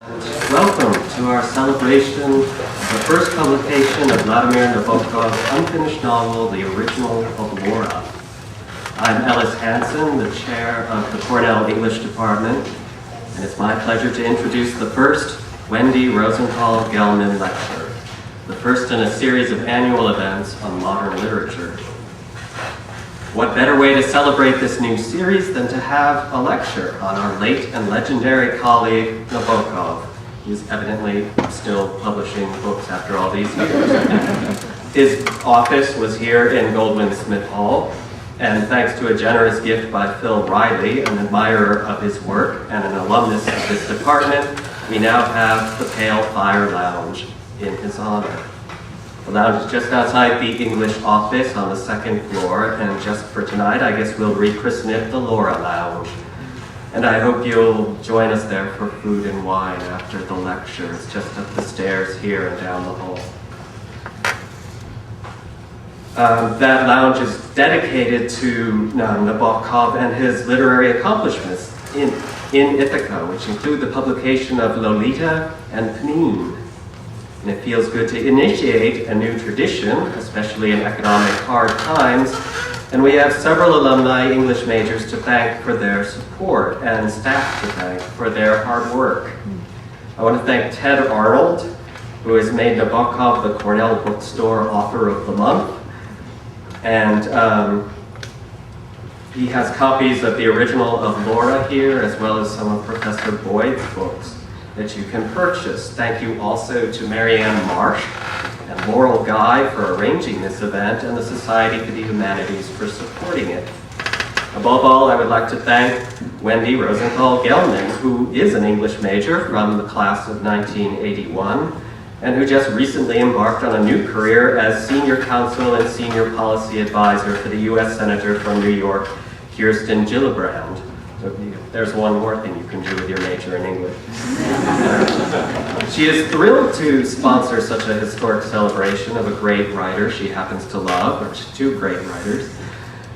Welcome to our celebration of the first publication of Vladimir Nabokov's unfinished novel, The Original of Laura. I'm Ellis Hansen, the chair of the Cornell English Department, and it's my pleasure to introduce the first Wendy Rosenthal-Gelman Lecture, the first in a series of annual events on modern literature. What better way to celebrate this new series than to have a lecture on our late and legendary colleague, Nabokov, who's evidently still publishing books after all these years. His office was here in Goldwyn Smith Hall, and thanks to a generous gift by Phil Riley, an admirer of his work and an alumnus of this department, we now have the Pale Fire Lounge in his honor. The lounge is just outside the English office on the second floor, and just for tonight, I guess we'll rechristen it the Laura Lounge. And I hope you'll join us there for food and wine after the lecture. It's just up the stairs here and down the hall. That lounge is dedicated to Nabokov and his literary accomplishments in Ithaca, which include the publication of Lolita and Pnine. And it feels good to initiate a new tradition, especially in economic hard times. And we have several alumni English majors to thank for their support and staff to thank for their hard work. I want to thank Ted Arnold, who has made Nabokov the Cornell Bookstore Author of the Month. And he has copies of the original of Laura here, as well as some of Professor Boyd's books that you can purchase. Thank you also to Marianne Marsh and Laurel Guy for arranging this event, and the Society for the Humanities for supporting it. Above all, I would like to thank Wendy Rosenthal-Gelman, who is an English major from the class of 1981, and who just recently embarked on a new career as Senior Counsel and Senior Policy Advisor for the U.S. Senator from New York, Kirsten Gillibrand. So there's one more thing you can do with your major in English. She is thrilled to sponsor such a historic celebration of a great writer she happens to love, or two great writers.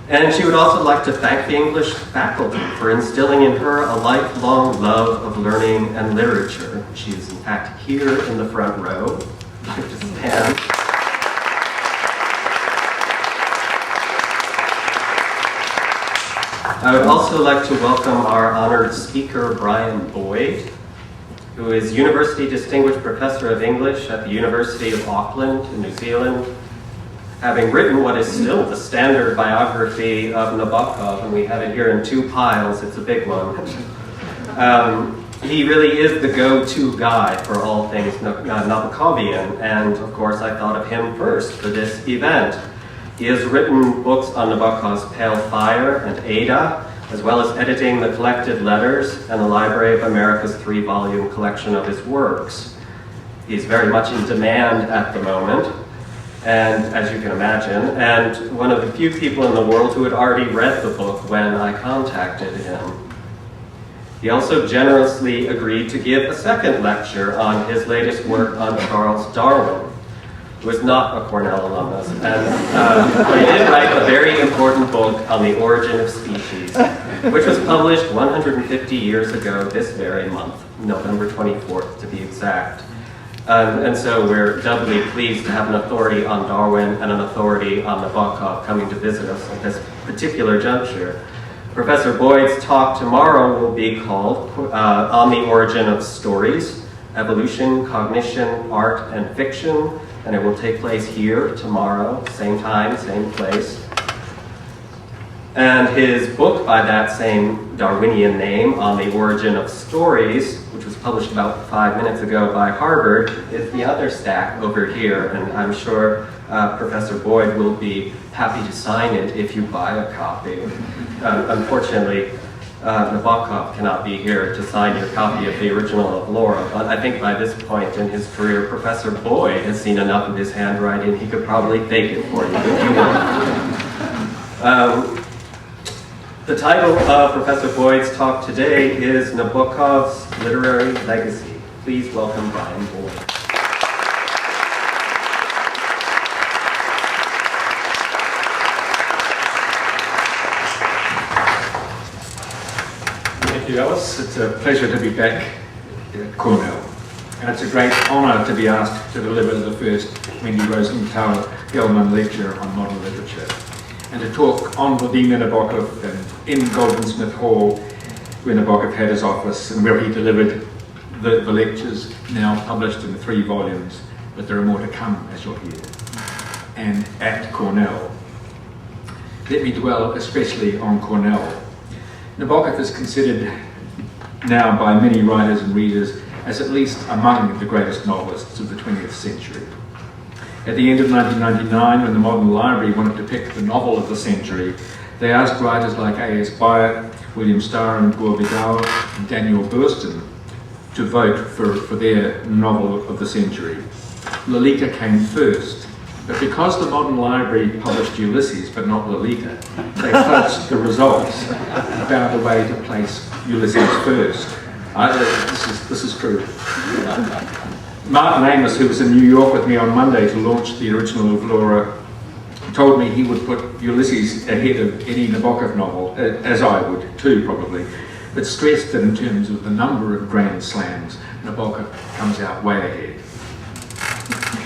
And she would also like to thank the English faculty for instilling in her a lifelong love of learning and literature. She is in fact here in the front row. I'd like to stand. I would also like to welcome our honored speaker, Brian Boyd, who is University Distinguished Professor of English at the University of Auckland in New Zealand, having written what is still the standard biography of Nabokov, and we have it here in two piles. It's a big one. He really is the go-to guy for all things Nabokovian, and of course I thought of him first for this event. He has written books on Nabokov's Pale Fire and Ada, as well as editing the collected letters and the Library of America's 3-volume collection of his works. He's very much in demand at the moment, and as you can imagine, and one of the few people in the world who had already read the book when I contacted him. He also generously agreed to give a second lecture on his latest work on Charles Darwin, who is not a Cornell alumnus, but he did write a very important book on the origin of species, which was published 150 years ago this very month, November 24th to be exact. And so we're doubly pleased to have an authority on Darwin and an authority on Nabokov coming to visit us at this particular juncture. Professor Boyd's talk tomorrow will be called On the Origin of Stories, Evolution, Cognition, Art, and Fiction, and it will take place here tomorrow, same time, same place. And his book by that same Darwinian name, On the Origin of Stories, which was published about 5 minutes ago by Harvard, is the other stack over here, and I'm sure Professor Boyd will be happy to sign it if you buy a copy. Unfortunately, Nabokov cannot be here to sign your copy of the original of Laura, but I think by this point in his career, Professor Boyd has seen enough of his handwriting, he could probably fake it for you if you want. The title of Professor Boyd's talk today is Nabokov's Literary Legacy. Please welcome Brian Boyd. Thank you, Alice. It's a pleasure to be back at Cornell. And it's a great honour to be asked to deliver the first Wendy Rosenthal-Gelman lecture on modern literature, and to talk on Vladimir Nabokov and in Goldsmith Hall, where Nabokov had his office and where he delivered the lectures, now published in 3 volumes, but there are more to come, as you'll hear, and at Cornell. Let me dwell especially on Cornell. Nabokov is considered now by many writers and readers as at least among the greatest novelists of the 20th century. At the end of 1999, when the Modern Library wanted to pick the novel of the century, they asked writers like A.S. Byatt, William Starr and Gore Vidal, and Daniel Burstyn to vote for their novel of the century. Lolita came first, but because the Modern Library published Ulysses but not Lolita, they fudged the results and found a way to place Ulysses first. This is true. Martin Amis, who was in New York with me on Monday to launch the original of Laura, told me he would put Ulysses ahead of any Nabokov novel, as I would too probably, but stressed that in terms of the number of grand slams, Nabokov comes out way ahead.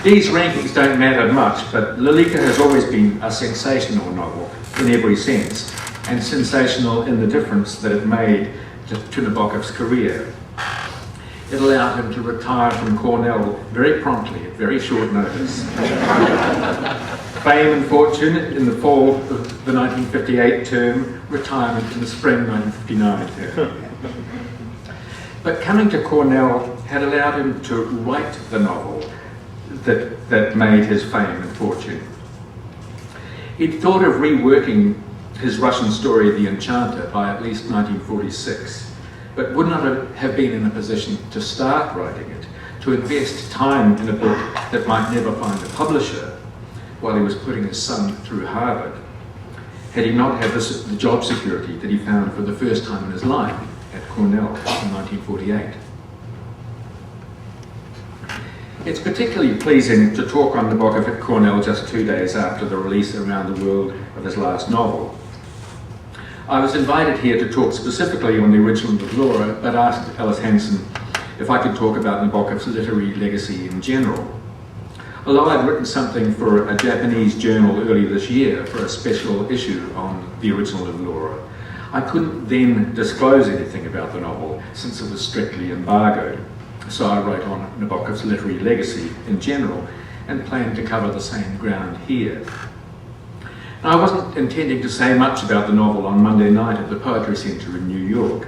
These rankings don't matter much, but Lolita has always been a sensational novel in every sense, and sensational in the difference that it made to Nabokov's career. It allowed him to retire from Cornell very promptly, at very short notice. Fame and fortune in the fall of the 1958 term, retirement in the spring 1959 term. But coming to Cornell had allowed him to write the novel that made his fame and fortune. He'd thought of reworking his Russian story, The Enchanter, by at least 1946, but would not have been in a position to start writing it, to invest time in a book that might never find a publisher while he was putting his son through Harvard, had he not had the job security that he found for the first time in his life at Cornell in 1948. It's particularly pleasing to talk on Nabokov at Cornell just 2 days after the release around the world of his last novel. I was invited here to talk specifically on the original of Laura, but asked Alice Hansen if I could talk about Nabokov's literary legacy in general. Although I'd written something for a Japanese journal earlier this year for a special issue on the original of Laura, I couldn't then disclose anything about the novel since it was strictly embargoed. So I wrote on Nabokov's literary legacy in general and planned to cover the same ground here. Now, I wasn't intending to say much about the novel on Monday night at the Poetry Centre in New York.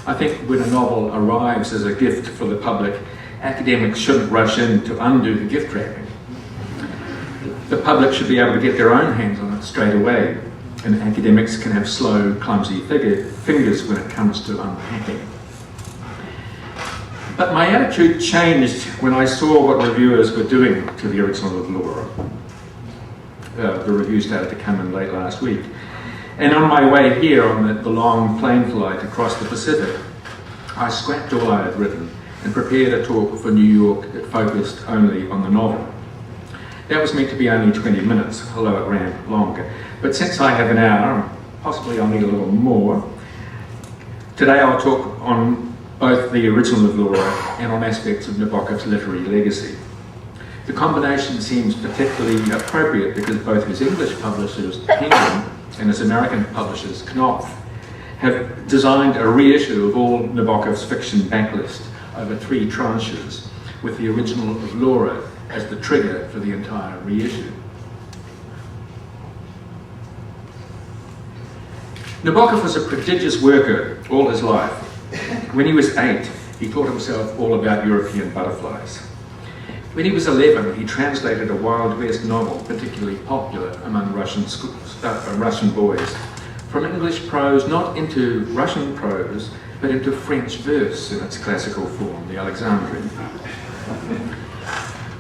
I think when a novel arrives as a gift for the public, academics shouldn't rush in to undo the gift wrapping. The public should be able to get their own hands on it straight away, and academics can have slow, clumsy fingers when it comes to unpacking. But my attitude changed when I saw what reviewers were doing to the original of Laura. The review started to come in late last week. And on my way here on the long plane flight across the Pacific, I scrapped all I had written and prepared a talk for New York that focused only on the novel. That was meant to be only 20 minutes, although it ran longer. But since I have an hour, possibly I'll need a little more, today I'll talk on both the original of Laura and on aspects of Nabokov's literary legacy. The combination seems particularly appropriate because both his English publishers, Penguin, and his American publishers, Knopf, have designed a reissue of all Nabokov's fiction backlist over 3 tranches, with the original of Laura as the trigger for the entire reissue. Nabokov was a prodigious worker all his life. When he was 8, he taught himself all about European butterflies. When he was 11, he translated a Wild West novel particularly popular among Russian boys, from English prose not into Russian prose, but into French verse in its classical form, the Alexandrine.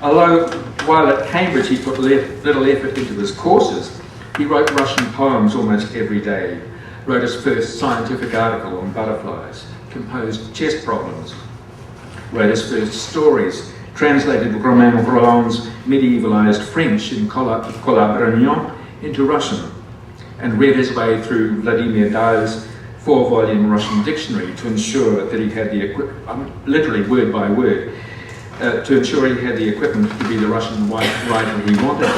Although while at Cambridge he put little effort into his courses, he wrote Russian poems almost every day, wrote his first scientific article on butterflies, composed chess problems, wrote his first stories, translated Romain Rolland's medievalized French in Collabragnon into Russian, and read his way through Vladimir Nabokov 4-volume Russian dictionary to ensure that he had the literally word by word, to ensure he had the equipment to be the Russian writer he wanted,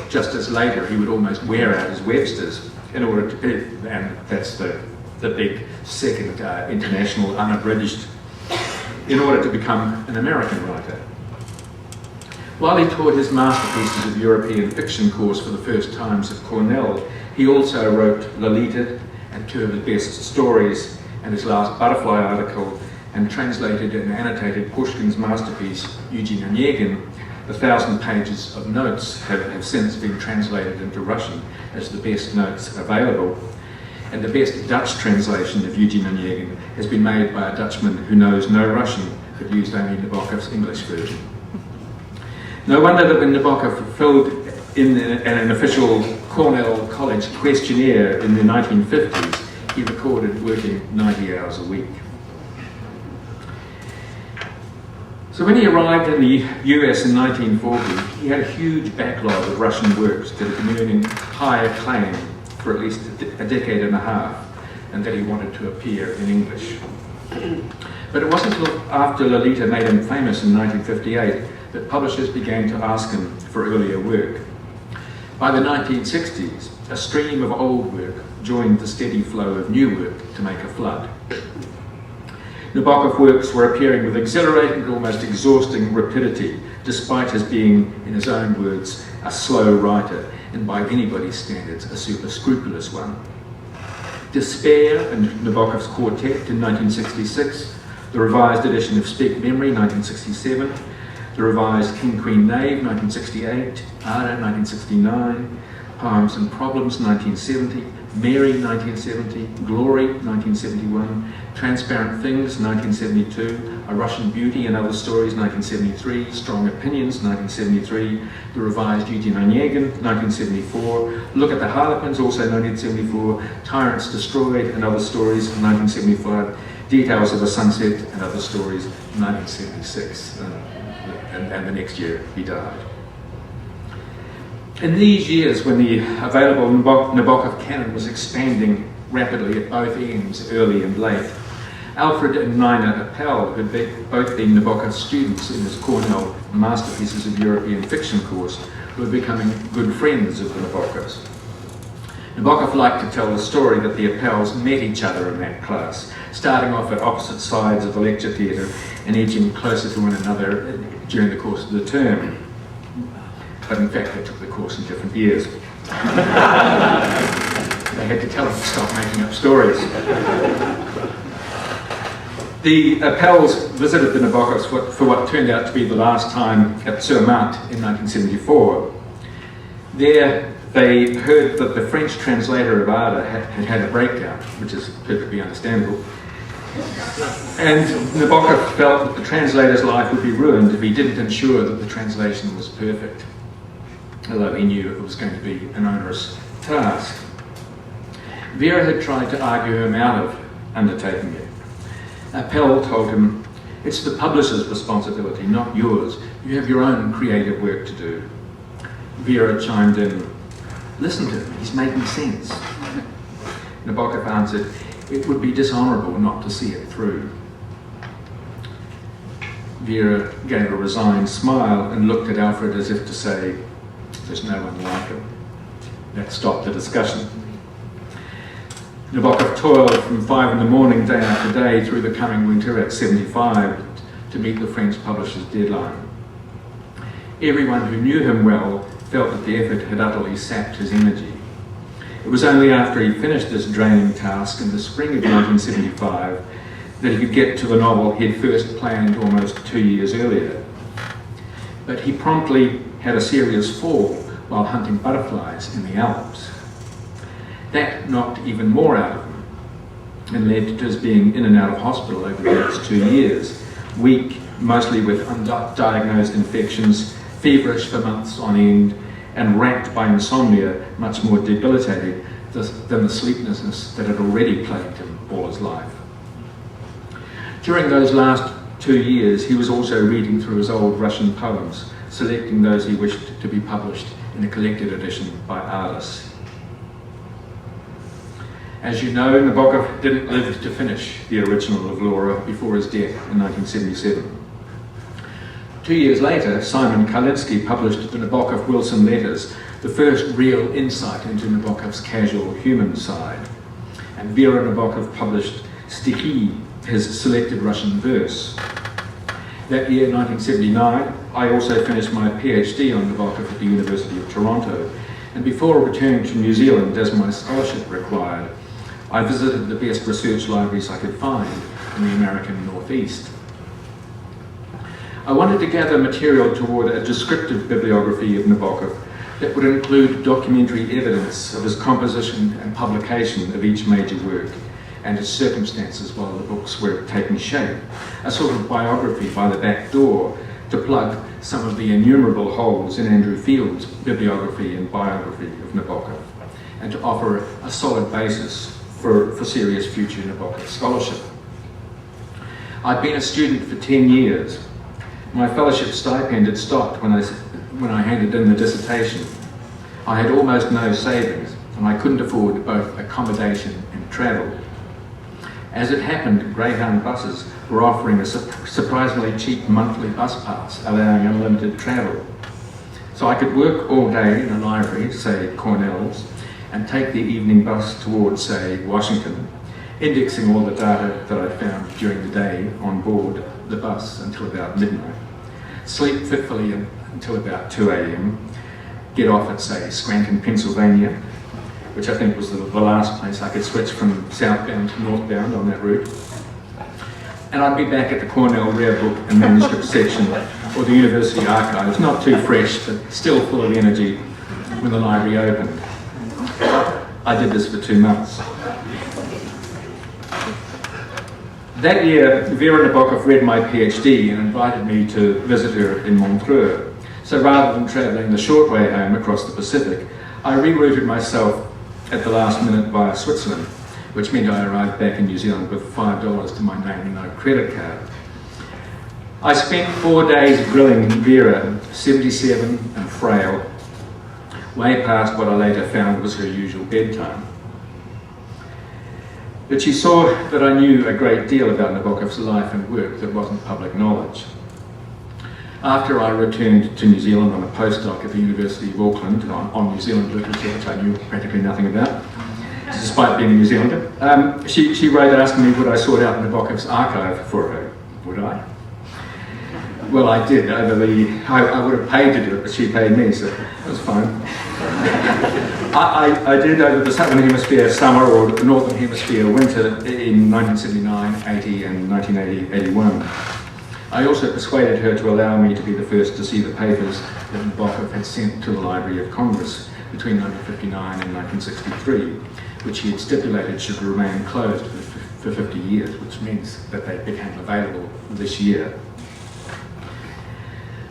just as later he would almost wear out his Websters in order to, and that's the big second international unabridged, in order to become an American writer. While he taught his masterpieces of European fiction course for the first times at Cornell, he also wrote Lolita and 2 of his best stories and his last Butterfly article, and translated and annotated Pushkin's masterpiece, Eugene Onegin. 1,000 pages of notes have since been translated into Russian as the best notes available. And the best Dutch translation of Eugene Onegin has been made by a Dutchman who knows no Russian but used only Nabokov's English version. No wonder that when Nabokov filled in an official Cornell College questionnaire in the 1950s, he recorded working 90 hours a week. So when he arrived in the US in 1940, he had a huge backlog of Russian works that had been earning high acclaim for at least a decade and a half, and that he wanted to appear in English. But it wasn't until after Lolita made him famous in 1958 that publishers began to ask him for earlier work. By the 1960s, a stream of old work joined the steady flow of new work to make a flood. Nabokov works were appearing with exhilarating and almost exhausting rapidity, despite his being, in his own words, a slow writer, and by anybody's standards, a super scrupulous one. Despair and Nabokov's Quartet in 1966, the revised edition of Speak Memory 1967, the revised King Queen Knave 1968, Ada 1969, Poems and Problems 1970, Mary 1970, Glory 1971, Transparent Things 1972, A Russian Beauty and Other Stories 1973, Strong Opinions 1973, the revised Eugene Onegin 1974, Look at the Harlequins also 1974, Tyrants Destroyed and Other Stories 1975, Details of a Sunset and Other Stories 1976, and the next year he died. In these years, when the available Nabokov canon was expanding rapidly at both ends, early and late, Alfred and Nina Appel, who had both been Nabokov students in his Cornell Masterpieces of European Fiction course, were becoming good friends of the Nabokovs. Nabokov liked to tell the story that the Appels met each other in that class, starting off at opposite sides of the lecture theatre and edging closer to one another during the course of the term. But in fact, they took the course in different years. They had to tell him to stop making up stories. The Appels visited the Nabokovs for what turned out to be the last time at Zermatt in 1974. There, they heard that the French translator of Ada had had a breakdown, which is perfectly understandable. And Nabokov felt that the translator's life would be ruined if he didn't ensure that the translation was perfect, although he knew it was going to be an onerous task. Vera had tried to argue him out of undertaking it. Appel told him, "It's the publisher's responsibility, not yours. You have your own creative work to do." Vera chimed in, "Listen to him, he's making sense." Nabokov answered, "It would be dishonourable not to see it through." Vera gave a resigned smile and looked at Alfred as if to say, "There's no one like him." That stopped the discussion. Nabokov toiled from 5 in the morning, day after day, through the coming winter at 75 to meet the French publisher's deadline. Everyone who knew him well felt that the effort had utterly sapped his energy. It was only after he finished this draining task in the spring of 1975 that he could get to the novel he'd first planned almost 2 years earlier. But he promptly had a serious fall while hunting butterflies in the Alps. That knocked even more out of him and led to his being in and out of hospital over the next 2 years, weak, mostly with undiagnosed infections, feverish for months on end, and racked by insomnia much more debilitating than the sleeplessness that had already plagued him all his life. During those last 2 years, he was also reading through his old Russian poems, selecting those he wished to be published in a collected edition by Alice. As you know, Nabokov didn't live to finish the original of Laura before his death in 1977. 2 years later, Simon Karlinski published the Nabokov-Wilson Letters, the first real insight into Nabokov's casual human side. And Vera Nabokov published Stikhi, his selected Russian verse. That year, 1979, I also finished my PhD on Nabokov at the University of Toronto, and before returning to New Zealand as my scholarship required, I visited the best research libraries I could find in the American Northeast. I wanted to gather material toward a descriptive bibliography of Nabokov that would include documentary evidence of his composition and publication of each major work and its circumstances while the books were taking shape, a sort of biography by the back door to plug some of the innumerable holes in Andrew Field's bibliography and biography of Nabokov, and to offer a solid basis for serious future Nabokov scholarship. I'd been a student for 10 years. My fellowship stipend had stopped when I handed in the dissertation. I had almost no savings, and I couldn't afford both accommodation and travel. As it happened, Greyhound buses were offering a surprisingly cheap monthly bus pass, allowing unlimited travel. So I could work all day in a library, say Cornell's, and take the evening bus towards, say, Washington, indexing all the data that I found during the day on board the bus until about midnight, sleep fitfully until about 2 a.m., get off at, say, Scranton, Pennsylvania, which I think was the last place I could switch from southbound to northbound on that route. And I'd be back at the Cornell Rare Book and Manuscript section or the University Archives, not too fresh, but still full of energy when the library opened. I did this for 2 months. That year, Vera Nabokov read my PhD and invited me to visit her in Montreux. So rather than travelling the short way home across the Pacific, I rerouted myself at the last minute via Switzerland, which meant I arrived back in New Zealand with $5 to my name and no credit card. I spent 4 days grilling Vera, 77 and frail, way past what I later found was her usual bedtime. But she saw that I knew a great deal about Nabokov's life and work that wasn't public knowledge. After I returned to New Zealand on a postdoc at the University of Auckland on New Zealand literature, which I knew practically nothing about, despite being a New Zealander, she wrote asking me would I sort out Nabokov's archive for her. Would I? Well, I did. I would have paid to do it, but she paid me, so it was fine. I did over the Southern Hemisphere summer or the Northern Hemisphere winter in 1979, 80 and 1980, 81. I also persuaded her to allow me to be the first to see the papers that Nabokov had sent to the Library of Congress between 1959 and 1963, which he had stipulated should remain closed for 50 years, which means that they became available this year.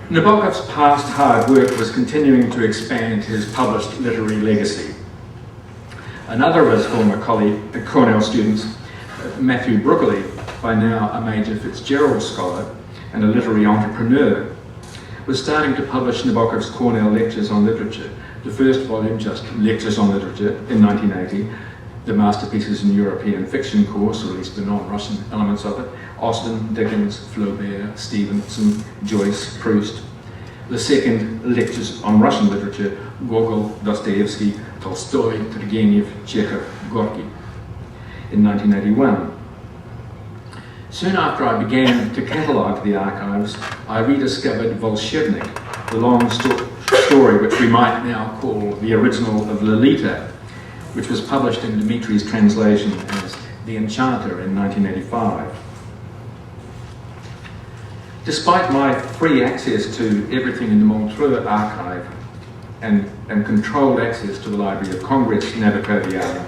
Nabokov's past hard work was continuing to expand his published literary legacy. Another of his former Cornell students, Matthew Brookely, by now a Major Fitzgerald scholar and a literary entrepreneur, was starting to publish Nabokov's Cornell Lectures on Literature, the first volume, just Lectures on Literature, in 1980, the Masterpieces in European Fiction course, or at least the non-Russian elements of it, Austen, Dickens, Flaubert, Stevenson, Joyce, Proust. The second, Lectures on Russian Literature, Gogol, Dostoevsky, Tolstoy, Turgenev, Chekhov, Gorky, in 1981. Soon after I began to catalogue the archives, I rediscovered Volshevnik, the long story which we might now call the original of Lolita, which was published in Dmitri's translation as The Enchanter in 1985. Despite my free access to everything in the Montreux archive and controlled access to the Library of Congress Nabokoviana,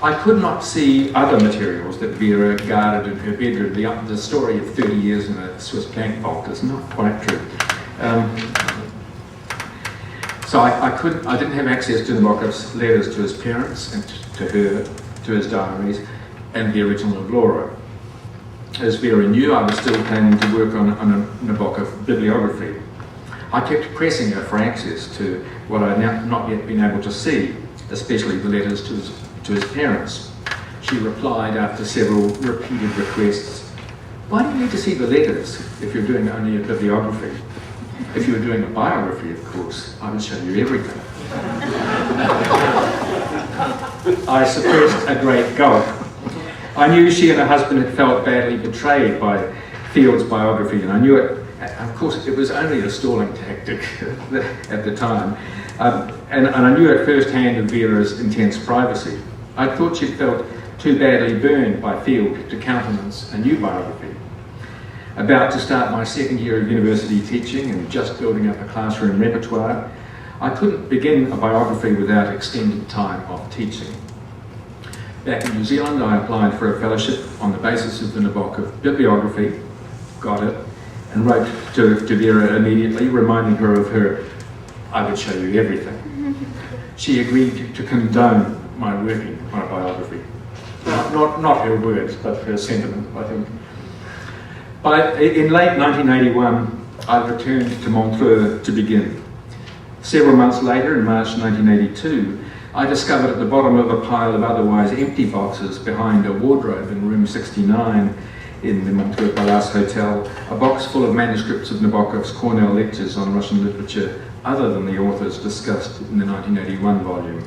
I could not see other materials that Vera guarded in her bedroom. The story of 30 years in a Swiss bank vault is not quite true. So I didn't have access to Nabokov's letters to his parents and to her, to his diaries, and the original of Laura. As Vera knew, I was still planning to work on a Nabokov bibliography. I kept pressing her for access to what I'd not yet been able to see, especially the letters to his parents. she replied after several repeated requests, "Why do you need to see the letters if you're doing only a bibliography? If you were doing a biography, of course, I would show you everything." I suppressed a great gulp. I knew she and her husband had felt badly betrayed by Field's biography, and I knew it. Of course, it was only a stalling tactic at the time, and I knew it firsthand of Vera's intense privacy. I thought she'd felt too badly burned by Field to countenance a new biography. About to start my second year of university teaching and just building up a classroom repertoire, I couldn't begin a biography without extended time of teaching. Back in New Zealand, I applied for a fellowship on the basis of the Nabokov bibliography, got it, and wrote to Vera immediately, reminding her of her "I would show you everything." She agreed to condone my working on a biography. Not her words, but her sentiment, I think. In late 1981, I returned to Montreux to begin. Several months later, in March 1982, I discovered at the bottom of a pile of otherwise empty boxes behind a wardrobe in room 69 in the Montreux Palace Hotel, a box full of manuscripts of Nabokov's Cornell lectures on Russian literature other than the authors discussed in the 1981 volume.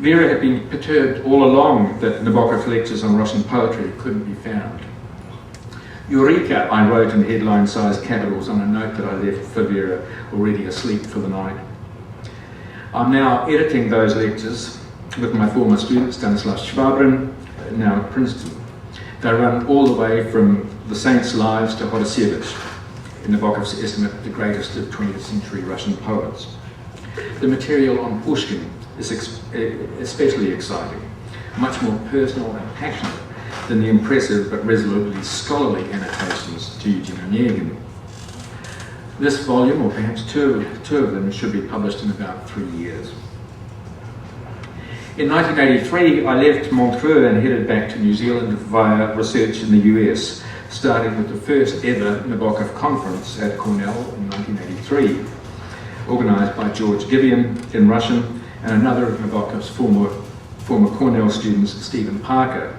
Vera had been perturbed all along that Nabokov's lectures on Russian poetry couldn't be found. "Eureka," I wrote in headline-sized capitals on a note that I left for Vera, already asleep for the night. I'm now editing those lectures with my former student Stanislav Schwabrin, now at Princeton. They run all the way from the Saints' Lives to Hodosievich, in Nabokov's estimate the greatest of 20th century Russian poets. The material on Pushkin is especially exciting, much more personal and passionate than the impressive but resolutely scholarly annotations to Eugene Onegin. This volume, or perhaps two of them, should be published in about 3 years. In 1983, I left Montreux and headed back to New Zealand via research in the US, starting with the first ever Nabokov conference at Cornell in 1983, organised by George Gibeon in Russian and another of Nabokov's former Cornell students, Stephen Parker.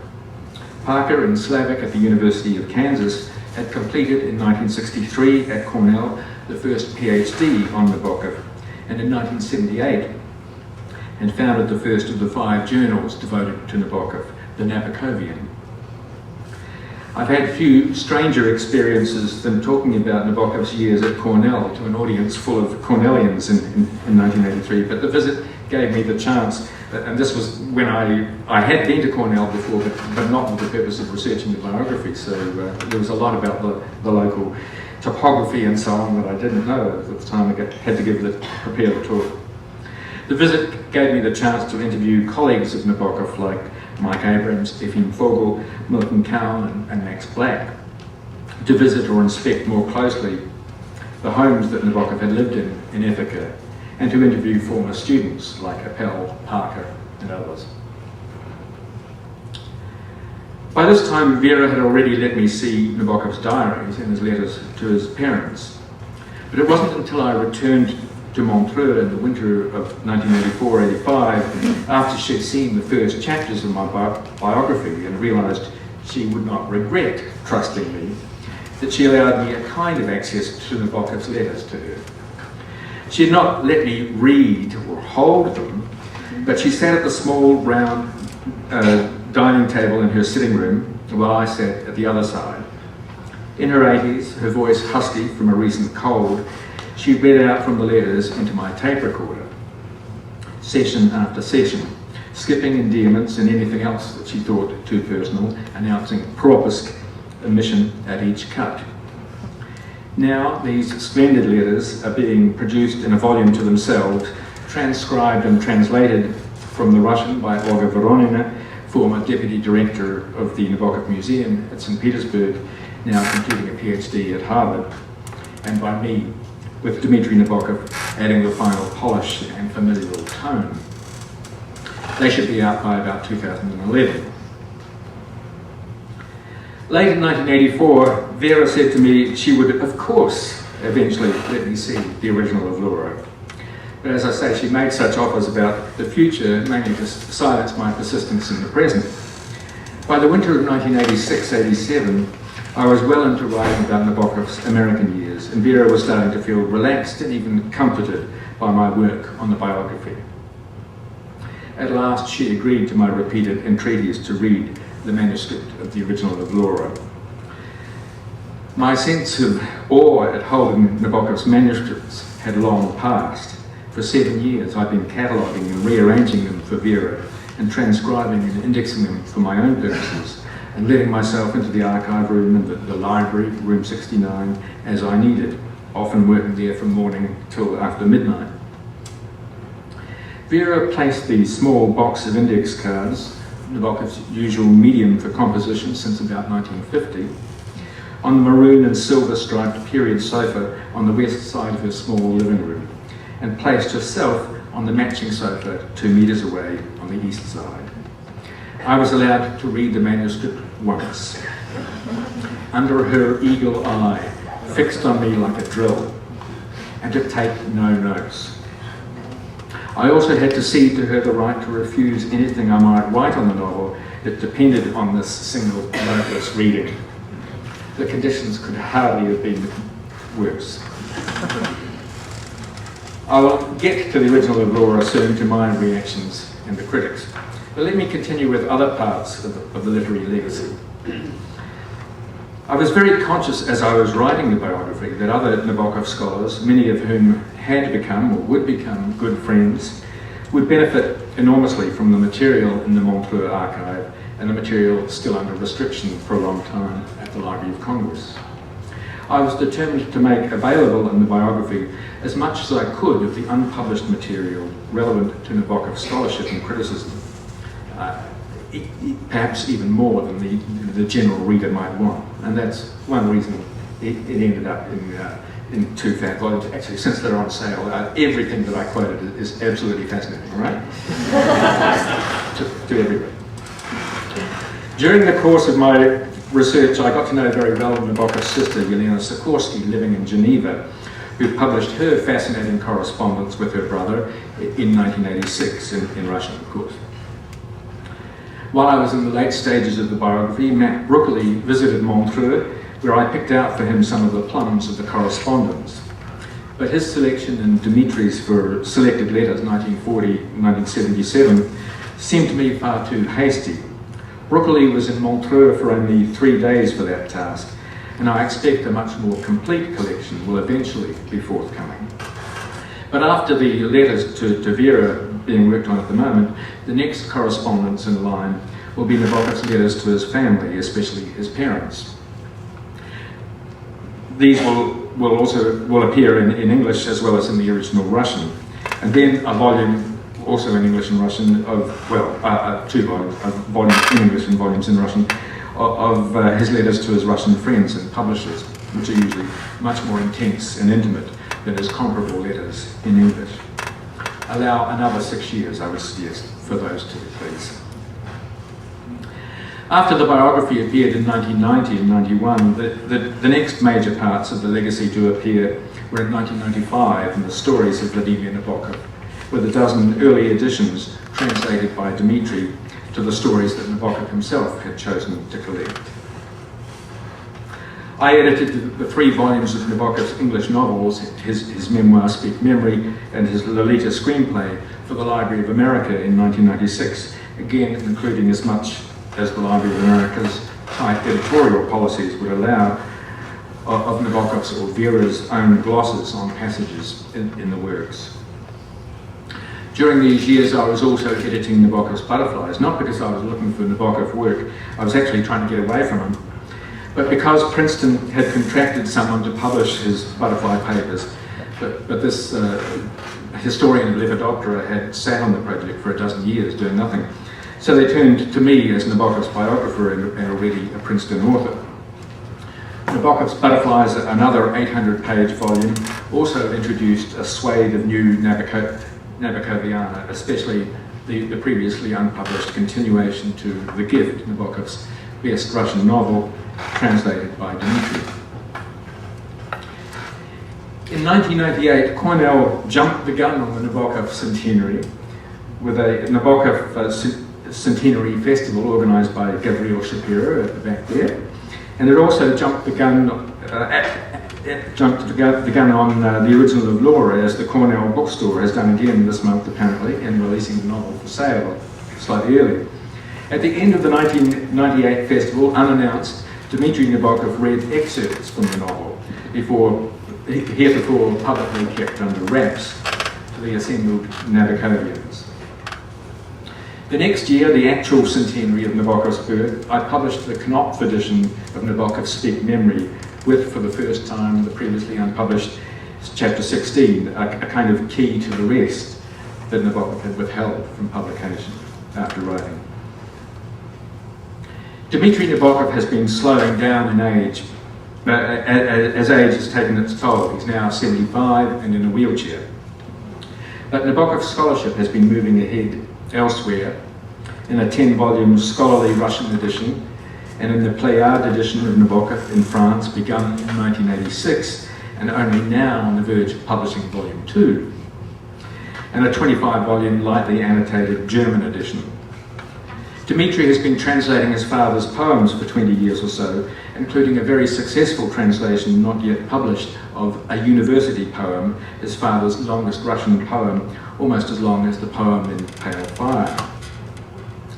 Parker, in Slavic at the University of Kansas, had completed in 1963 at Cornell the first PhD on Nabokov, and in 1978 had founded the first of the 5 journals devoted to Nabokov, the Nabokovian. I've had few stranger experiences than talking about Nabokov's years at Cornell to an audience full of Cornellians in 1983, but the visit gave me the chance, and this was when I had been to Cornell before, but not with the purpose of researching the biography, so there was a lot about the local topography and so on that I didn't know at the time I had to prepare the talk. The visit gave me the chance to interview colleagues of Nabokov like Mike Abrams, Efim Fogel, Milton Cowan and Max Black, to visit or inspect more closely the homes that Nabokov had lived in Ithaca, and to interview former students like Appel, Parker and others. By this time, Vera had already let me see Nabokov's diaries and his letters to his parents, but it wasn't until I returned to Montreux in the winter of 1984-85, after she'd seen the first chapters of my biography and realised she would not regret trusting me, that she allowed me a kind of access to Nabokov's letters to her. She had not let me read or hold them, but she sat at the small round dining table in her sitting room while I sat at the other side. In her 80s, her voice husky from a recent cold, she read out from the letters into my tape recorder, session after session, skipping endearments and anything else that she thought too personal, announcing propisk omission at each cut. Now these splendid letters are being produced in a volume to themselves, transcribed and translated from the Russian by Olga Voronina, former deputy director of the Nabokov Museum at St. Petersburg, now completing a PhD at Harvard, and by me, with Dmitry Nabokov adding the final polish and familial tone. They should be out by about 2011. Late in 1984, Vera said to me she would, of course, eventually let me see the original of Laura. But as I say, she made such offers about the future, mainly to silence my persistence in the present. By the winter of 1986-87, I was well into writing about Nabokov's American years, and Vera was starting to feel relaxed and even comforted by my work on the biography. At last, she agreed to my repeated entreaties to read the manuscript of the original of Laura. My sense of awe at holding Nabokov's manuscripts had long passed. For 7 years, I'd been cataloguing and rearranging them for Vera, and transcribing and indexing them for my own purposes, and letting myself into the archive room and the library, room 69, as I needed, often working there from morning till after midnight. Vera placed the small box of index cards, Nabokov's usual medium for composition since about 1950, on the maroon and silver striped period sofa on the west side of her small living room, and placed herself on the matching sofa 2 meters away on the east side. I was allowed to read the manuscript once, under her eagle eye, fixed on me like a drill, and to take no notes. I also had to cede to her the right to refuse anything I might write on the novel that depended on this single noteless reading. The conditions could hardly have been worse. I will get to the original of Laura soon, to my reactions and the critics. But let me continue with other parts of the literary legacy. I was very conscious as I was writing the biography that other Nabokov scholars, many of whom had become or would become good friends, would benefit enormously from the material in the Montreux archive and the material still under restriction for a long time at the Library of Congress. I was determined to make available in the biography as much as I could of the unpublished material relevant to Nabokov's scholarship and criticism, perhaps even more than the general reader might want. And that's one reason it ended up in 2 fat volumes. Actually, since they're on sale, everything that I quoted is absolutely fascinating, right? to everybody. During the course of my research, I got to know very well Nabokov's sister, Yelena Sikorsky, living in Geneva, who published her fascinating correspondence with her brother in 1986, in Russian, of course. While I was in the late stages of the biography, Matt Brookely visited Montreux, where I picked out for him some of the plums of the correspondence. But his selection and Dimitri's for selected letters, 1940-1977, seemed to me far too hasty. Brookely was in Montreux for only 3 days for that task, and I expect a much more complete collection will eventually be forthcoming. But after the letters to Vera being worked on at the moment, the next correspondence in line will be Nabokov's letters to his family, especially his parents. These will appear in English as well as in the original Russian, and then a volume also in English and Russian of, well, 2 volumes, volumes in English and volumes in Russian, of his letters to his Russian friends and publishers, which are usually much more intense and intimate than his comparable letters in English. Allow another 6 years, I would suggest, for those two, please. After the biography appeared in 1990 and 91, the next major parts of the legacy to appear were in 1995 in the stories of Vladimir Nabokov, with a dozen early editions translated by Dimitri to the stories that Nabokov himself had chosen to collect. I edited the 3 volumes of Nabokov's English novels, his memoir Speak Memory and his Lolita screenplay, for the Library of America in 1996, again including as much as the Library of America's tight editorial policies would allow of Nabokov's or Vera's own glosses on passages in the works. During these years, I was also editing Nabokov's Butterflies, not because I was looking for Nabokov work, I was actually trying to get away from him, but because Princeton had contracted someone to publish his Butterfly papers, but this historian of Lepidoptera had sat on the project for a dozen years doing nothing. So they turned to me as Nabokov's biographer and already a Princeton author. Nabokov's Butterflies, another 800-page volume, also introduced a swathe of new Nabokoviana, especially the previously unpublished continuation to The Gift, Nabokov's best Russian novel, translated by Dmitri. In 1998, Cornell jumped the gun on the Nabokov centenary with a Nabokov centenary festival organised by Gabriel Shapiro at the back there, and it also jumped the gun on the original of Laura, as the Cornell bookstore has done again this month apparently, in releasing the novel for sale slightly earlier. At the end of the 1998 festival, unannounced, Dmitry Nabokov read excerpts from the novel, heretofore publicly kept under wraps to the assembled Nabokovians. The next year, the actual centenary of Nabokov's birth, I published the Knopf edition of Nabokov's Speak Memory, with, for the first time, the previously unpublished chapter 16, a kind of key to the rest that Nabokov had withheld from publication after writing. Dmitry Nabokov has been slowing down in age, as age has taken its toll. He's now 75 and in a wheelchair. But Nabokov's scholarship has been moving ahead elsewhere, in a 10-volume scholarly Russian edition, and in the Pléiade edition of Nabokov in France, begun in 1986, and only now on the verge of publishing Volume 2, and a 25-volume lightly annotated German edition. Dmitry has been translating his father's poems for 20 years or so, including a very successful translation, not yet published, of a university poem, his father's longest Russian poem, almost as long as the poem in Pale Fire.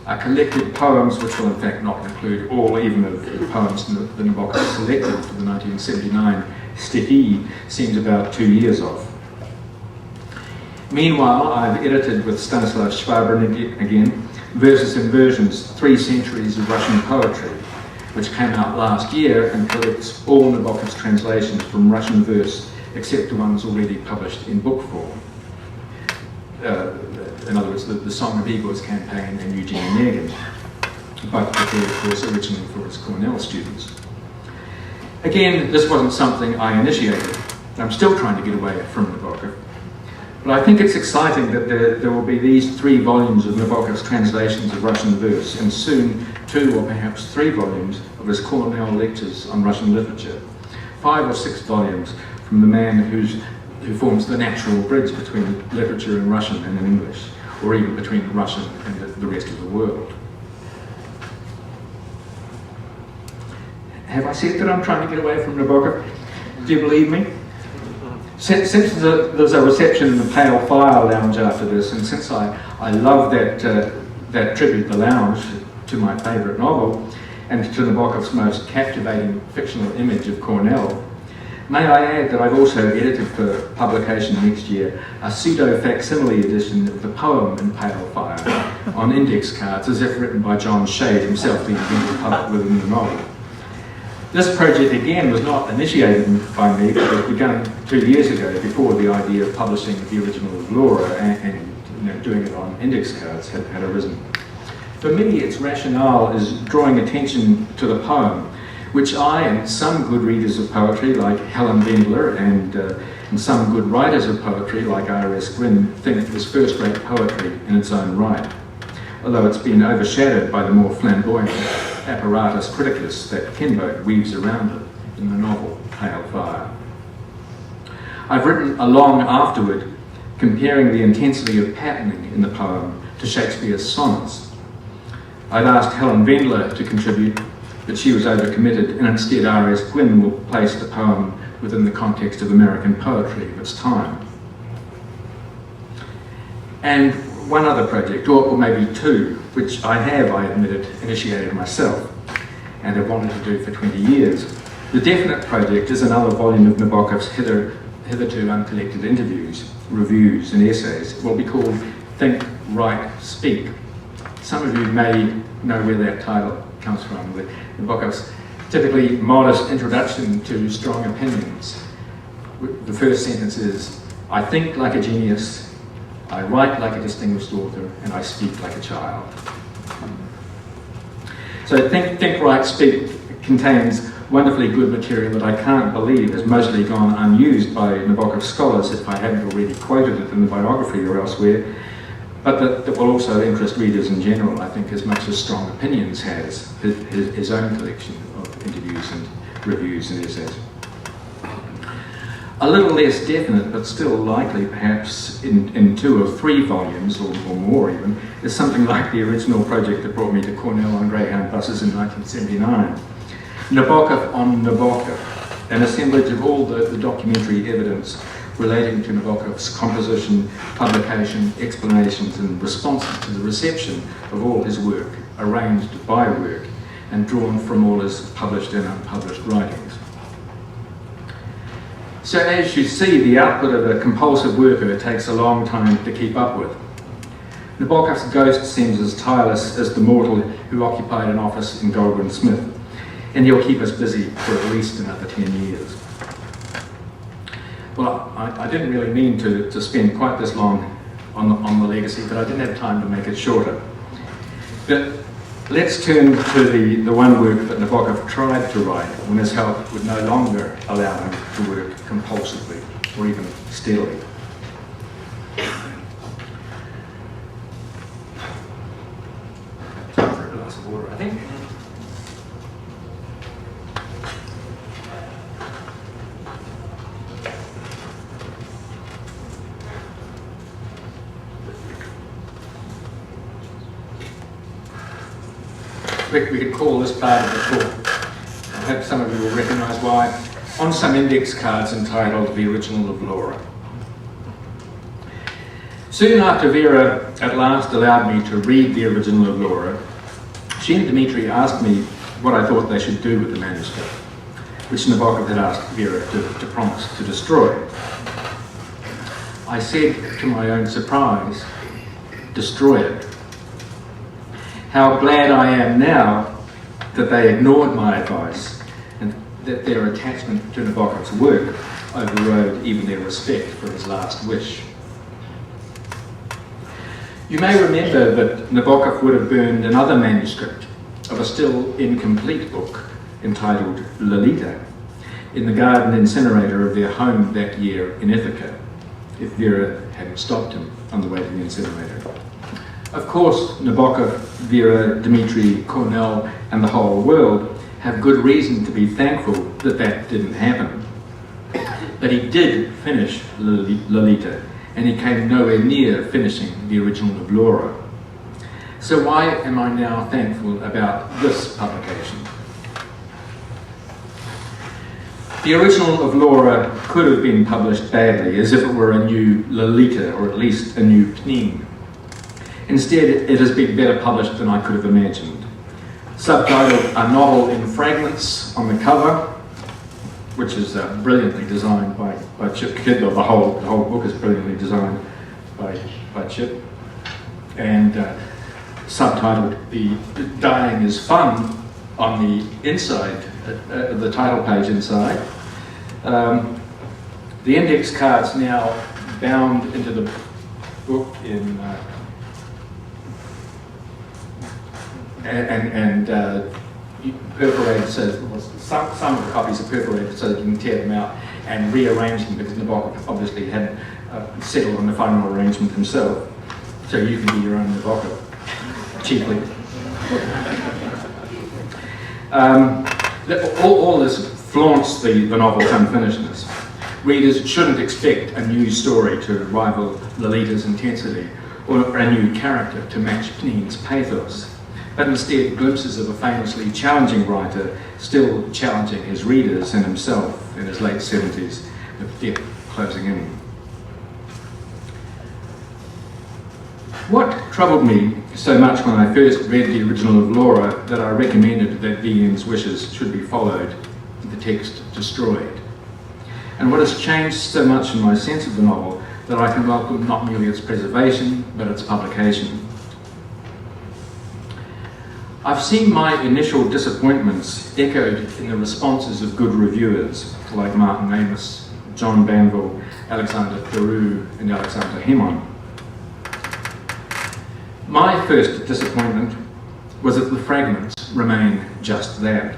A collected poems which will in fact not include all even of the poems that Nabokov selected for the 1979 Stихи, seems about 2 years off. Meanwhile, I've edited with Stanislav Schwabrin again, Verses and Versions, 3 Centuries of Russian Poetry, which came out last year and collects all Nabokov's translations from Russian verse, except the ones already published in book form. In other words, the Song of Igor's campaign and Eugene Onegin, both prepared, of course, originally for his Cornell students. Again, this wasn't something I initiated. I'm still trying to get away from Nabokov. But I think it's exciting that there will be these 3 volumes of Nabokov's translations of Russian verse, and soon 2 or perhaps 3 volumes of his Cornell lectures on Russian literature. 5 or 6 volumes from the man who forms the natural bridge between literature in Russian and in English, or even between Russian and the rest of the world. Have I said that I'm trying to get away from Nabokov? Do you believe me? Since there's a reception in the Pale Fire Lounge after this, and since I love that tribute, The Lounge, to my favourite novel, and to Nabokov's most captivating fictional image of Cornell, may I add that I've also edited for publication next year a pseudo-facsimile edition of the poem in Pale Fire on index cards, as if written by John Shade, himself the invented poet within the novel. This project again was not initiated by me, but it began 2 years ago, before the idea of publishing the original of Laura and doing it on index cards had arisen. For me, its rationale is drawing attention to the poem, which I and some good readers of poetry like Helen Wendler and some good writers of poetry like R.S. Gwynne think is first-rate poetry in its own right, although it's been overshadowed by the more flamboyant apparatus criticus that Kenboat weaves around it in the novel Pale Fire. I've written along afterward, comparing the intensity of patterning in the poem to Shakespeare's sonnets. I'd asked Helen Wendler to contribute, but she was overcommitted, and instead R.S. Gwynne will place the poem within the context of American poetry of its time. And one other project, or maybe 2, which I admitted, initiated myself, and have wanted to do for 20 years. The definite project is another volume of Nabokov's hitherto uncollected interviews, reviews, and essays. It will be called Think, Write, Speak. Some of you may know where that title comes from, with Nabokov's typically modest introduction to strong opinions. The first sentence is, "I think like a genius, I write like a distinguished author, and I speak like a child." So Think, Write, Speak contains wonderfully good material that I can't believe has mostly gone unused by Nabokov scholars, if I haven't already quoted it in the biography or elsewhere, but that will also interest readers in general, I think, as much as Strong Opinions has his own collection of interviews and reviews and essays. A little less definite, but still likely perhaps in 2 or 3 volumes, or more even, is something like the original project that brought me to Cornell on Greyhound buses in 1979. Nabokov on Nabokov, an assemblage of all the documentary evidence relating to Nabokov's composition, publication, explanations and responses to the reception of all his work, arranged by work, and drawn from all his published and unpublished writings. So as you see, the output of a compulsive worker takes a long time to keep up with. Nabokov's ghost seems as tireless as the mortal who occupied an office in Goldwyn Smith, and he'll keep us busy for at least another 10 years. Well, I didn't really mean to spend quite this long on the legacy, but I didn't have time to make it shorter. But let's turn to the one work that Nabokov tried to write when his health would no longer allow him to work compulsively or even steadily. Time for a glass of water, I think. We could call this part of the talk, I hope some of you will recognise why, on some index cards entitled The Original of Laura. Soon after Vera at last allowed me to read The Original of Laura, she and Dmitri asked me what I thought they should do with the manuscript, which Nabokov had asked Vera to promise to destroy. I said, to my own surprise, destroy it. How glad I am now that they ignored my advice and that their attachment to Nabokov's work overrode even their respect for his last wish. You may remember that Nabokov would have burned another manuscript of a still incomplete book entitled Lolita in the garden incinerator of their home that year in Ithaca, if Vera hadn't stopped him on the way to the incinerator. Of course, Nabokov, Vera, Dmitri, Cornell, and the whole world have good reason to be thankful that that didn't happen. But he did finish Lolita, and he came nowhere near finishing The Original of Laura. So why am I now thankful about this publication? The Original of Laura could have been published badly, as if it were a new Lolita, or at least a new Pnin. Instead, it has been better published than I could have imagined. Subtitled A Novel in Fragments on the cover, which is brilliantly designed by Chip Kidd, or the whole book is brilliantly designed by Chip. And subtitled The Dying is Fun on the inside, the title page inside. The index card's now bound into the book in perforated, so some of the copies are perforated so that you can tear them out and rearrange them, because Nabokov obviously hadn't settled on the final arrangement himself, so you can be your own Nabokov cheaply. All this flaunts the novel's unfinishedness. Readers shouldn't expect a new story to rival Lolita's intensity, or a new character to match Pnin's pathos, but instead glimpses of a famously challenging writer still challenging his readers and himself in his late 70s, with death closing in. What troubled me so much when I first read The Original of Laura that I recommended that Vigen's wishes should be followed, the text destroyed. And what has changed so much in my sense of the novel that I can welcome not merely its preservation, but its publication. I've seen my initial disappointments echoed in the responses of good reviewers like Martin Amis, John Banville, Alexander Theroux, and Alexander Hemon. My first disappointment was that the fragments remain just that.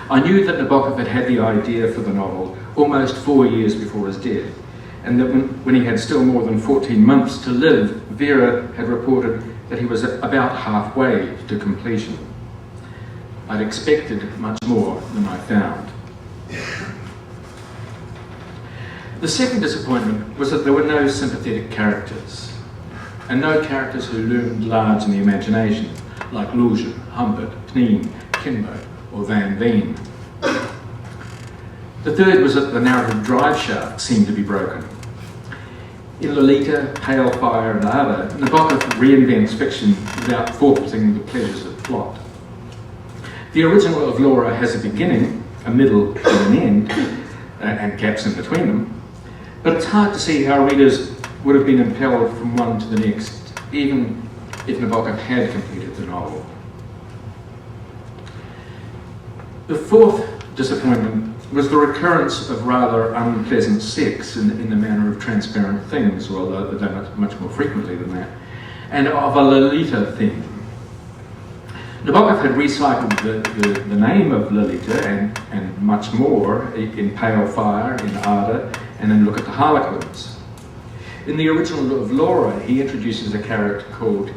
I knew that Nabokov had had the idea for the novel almost 4 years before his death, and that when he had still more than 14 months to live, Vera had reported that he was about halfway to completion. I'd expected much more than I found. The second disappointment was that there were no sympathetic characters, and no characters who loomed large in the imagination, like Luzhin, Humbert, Kneen, Kinmo, or Van Veen. The third was that the narrative drive shaft seemed to be broken. In Lolita, Pale Fire, and Ada, Nabokov reinvents fiction without forfeiting the pleasures of plot. The original of Laura has a beginning, a middle, and an end, and gaps in between them, but it's hard to see how readers would have been impelled from one to the next, even if Nabokov had completed the novel. The fourth disappointment was the recurrence of rather unpleasant sex in the manner of Transparent Things, although they're much more frequently than that, and of a Lolita theme. Nabokov had recycled the name of Lolita and much more in Pale Fire, in Ada, and in Look at the Harlequins. In the original of Laura, he introduces a character called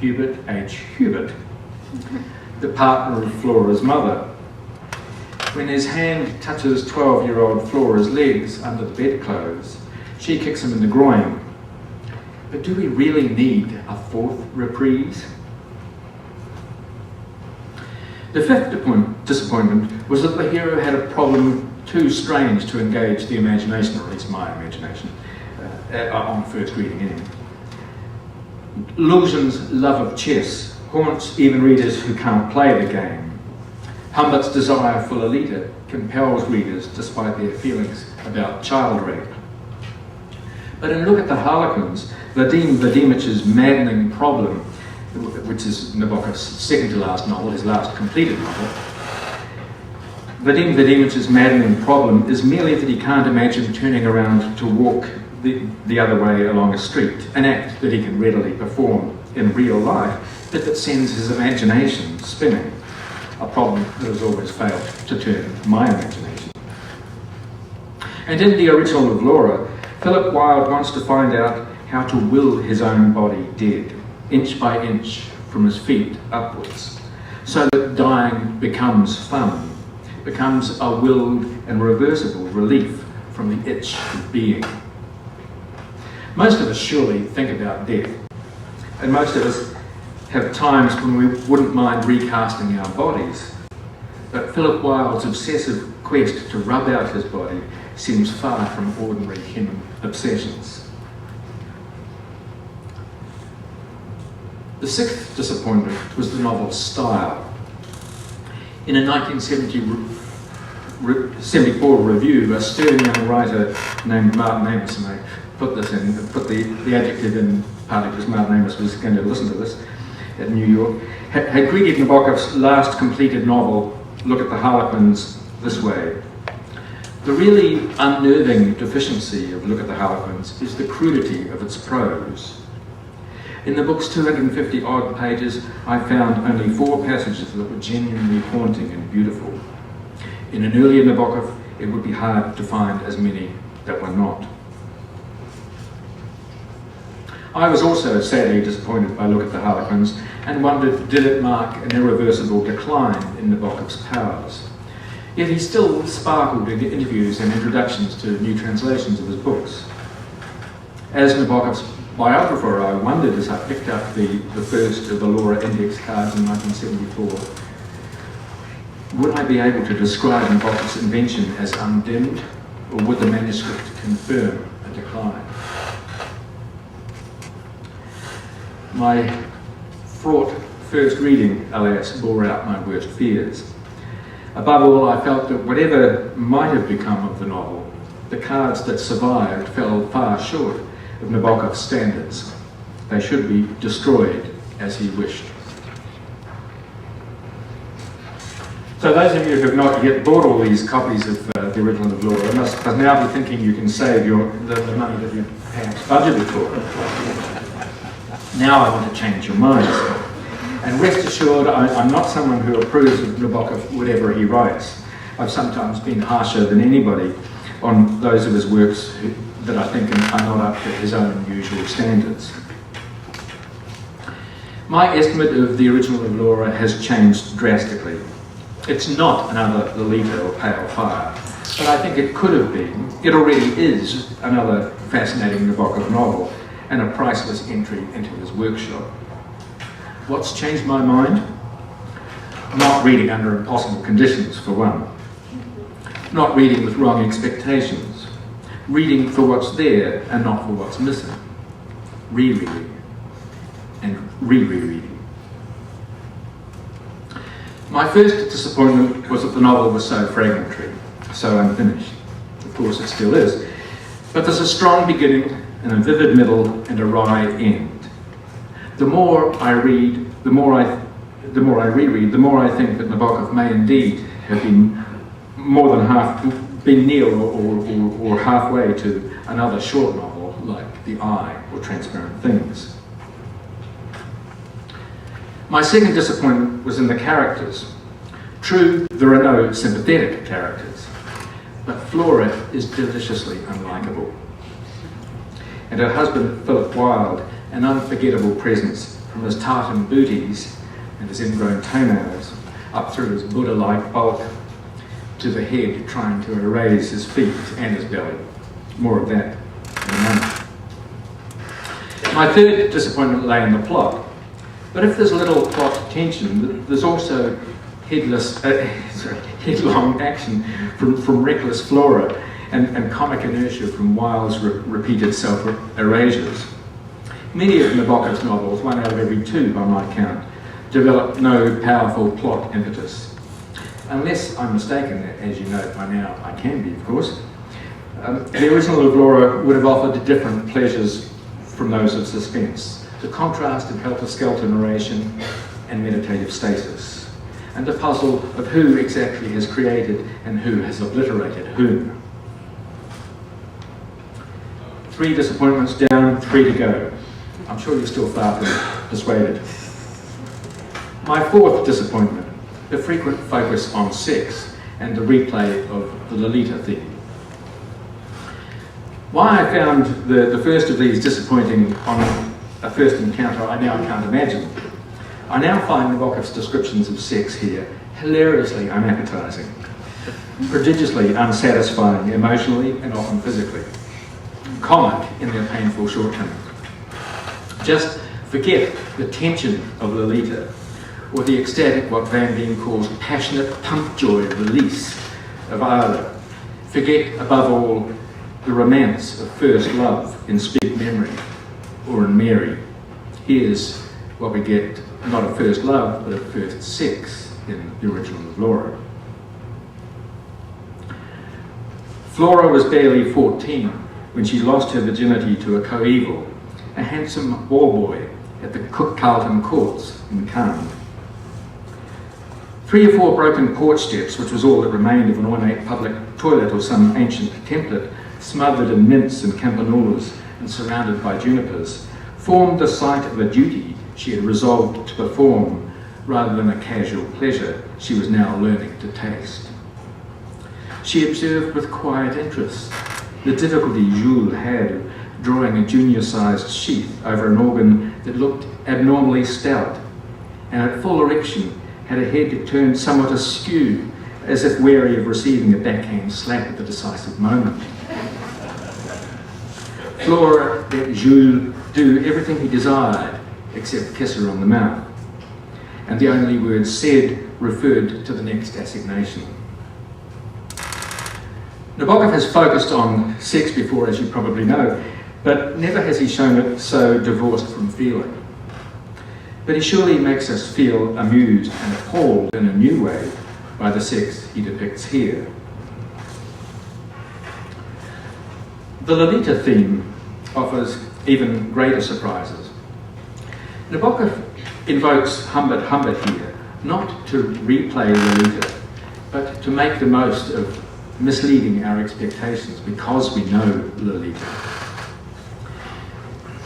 Hubert H. Hubert, the partner of Flora's mother. When his hand touches 12-year-old Flora's legs under the bedclothes, she kicks him in the groin. But do we really need a fourth reprise? The fifth disappointment was that the hero had a problem too strange to engage the imagination, or at least my imagination, on first reading anyway. Luzhin's love of chess haunts even readers who can't play the game. Humbert's desire for Lolita compels readers despite their feelings about child rape. But in Look at the Harlequins, Vladimir Vladimich's maddening problem, which is Nabokov's second to last novel, his last completed novel, Vladimir Vladimich's maddening problem is merely that he can't imagine turning around to walk the other way along a street, an act that he can readily perform in real life, but that sends his imagination spinning. A problem that has always failed to turn my imagination. And in the original of Laura, Philip Wilde wants to find out how to will his own body dead, inch by inch from his feet upwards, so that dying becomes fun, becomes a willed and reversible relief from the itch of being. Most of us surely think about death, and most of us have times when we wouldn't mind recasting our bodies, but Philip Wilde's obsessive quest to rub out his body seems far from ordinary human obsessions. The sixth disappointment was the novel's style. In a 1974 review, a stirring young writer named Martin Amis, and I put the adjective in partly because Martin Amis was going to listen to this, at New York, had greeted Nabokov's last completed novel, Look at the Harlequins, this way. The really unnerving deficiency of Look at the Harlequins is the crudity of its prose. In the book's 250-odd pages, I found only 4 passages that were genuinely haunting and beautiful. In an earlier Nabokov, it would be hard to find as many that were not. I was also sadly disappointed by Look at the Harlequins and wondered, did it mark an irreversible decline in Nabokov's powers? Yet he still sparkled in interviews and introductions to new translations of his books. As Nabokov's biographer, I wondered as I picked up the first of the Laura index cards in 1974, would I be able to describe Nabokov's invention as undimmed, or would the manuscript confirm a decline? My fraught first reading, alas, bore out my worst fears. Above all, I felt that whatever might have become of the novel, the cards that survived fell far short of Nabokov's standards. They should be destroyed as he wished. So those of you who have not yet bought all these copies of the original of Laura must now be thinking you can save the money that you perhaps budgeted for. Now I want to change your minds. And rest assured, I'm not someone who approves of Nabokov whatever he writes. I've sometimes been harsher than anybody on those of his works that I think are not up to his own usual standards. My estimate of the original of Laura has changed drastically. It's not another Lolita or Pale Fire. but I think it could have been, it already is, another fascinating Nabokov novel and a priceless entry into his workshop. What's changed my mind? Not reading under impossible conditions, for one. Not reading with wrong expectations. Reading for what's there and not for what's missing. Rereading and rereading. My first disappointment was that the novel was so fragmentary, so unfinished. Of course it still is. But there's a strong beginning and a vivid middle and a wry end. The more I read, the more I reread, the more I think that Nabokov may indeed have been more than been near or halfway to another short novel like The Eye or Transparent Things. My second disappointment was in the characters. True, there are no sympathetic characters, but Flora is deliciously unlikable. And her husband, Philip Wilde, an unforgettable presence from his tartan booties and his ingrown toenails, up through his Buddha-like bulk, to the head trying to erase his feet and his belly. More of that in a moment. My third disappointment lay in the plot. But if there's little plot tension, there's also headlong action from reckless Flora and comic inertia from Wilde's repeated self-erasures. Many of Nabokov's novels, 1 out of every 2 by my count, develop no powerful plot impetus. Unless I'm mistaken, as you know by now, I can be, of course. The original Flora would have offered different pleasures from those of suspense. The contrast of helter-skelter narration and meditative stasis, and the puzzle of who exactly has created and who has obliterated whom. 3 disappointments down, 3 to go. I'm sure you're still far from persuaded. My fourth disappointment, the frequent focus on sex and the replay of the Lolita theme. Why I found the first of these disappointing on a first encounter I now can't imagine. I now find Nabokov's descriptions of sex here hilariously unappetizing, prodigiously unsatisfying emotionally and often physically, comic in their painful shortcomings. Just forget the tension of Lolita, or the ecstatic, what Van Veen calls passionate pump joy release of Isla. Forget, above all, the romance of first love in Speak Memory or in Mary. Here's what we get, not of first love, but of first sex in the original Flora. Flora was barely 14 when she lost her virginity to a coeval, a handsome war boy at the Carlton Courts in Cannes. 3 or 4 broken porch steps, which was all that remained of an ornate public toilet or some ancient template, smothered in mints and campanulas and surrounded by junipers, formed the site of a duty she had resolved to perform rather than a casual pleasure she was now learning to taste. She observed with quiet interest the difficulty Jules had of drawing a junior-sized sheath over an organ that looked abnormally stout, and at full erection had a head turned somewhat askew, as if wary of receiving a backhand slap at the decisive moment. Flora let Jules do everything he desired, except kiss her on the mouth, and the only words said referred to the next assignation. Nabokov has focused on sex before, as you probably know, but never has he shown it so divorced from feeling. But he surely makes us feel amused and appalled in a new way by the sex he depicts here. The Lolita theme offers even greater surprises. Nabokov invokes Humbert Humbert here, not to replay Lolita, but to make the most of misleading our expectations because we know Lolita.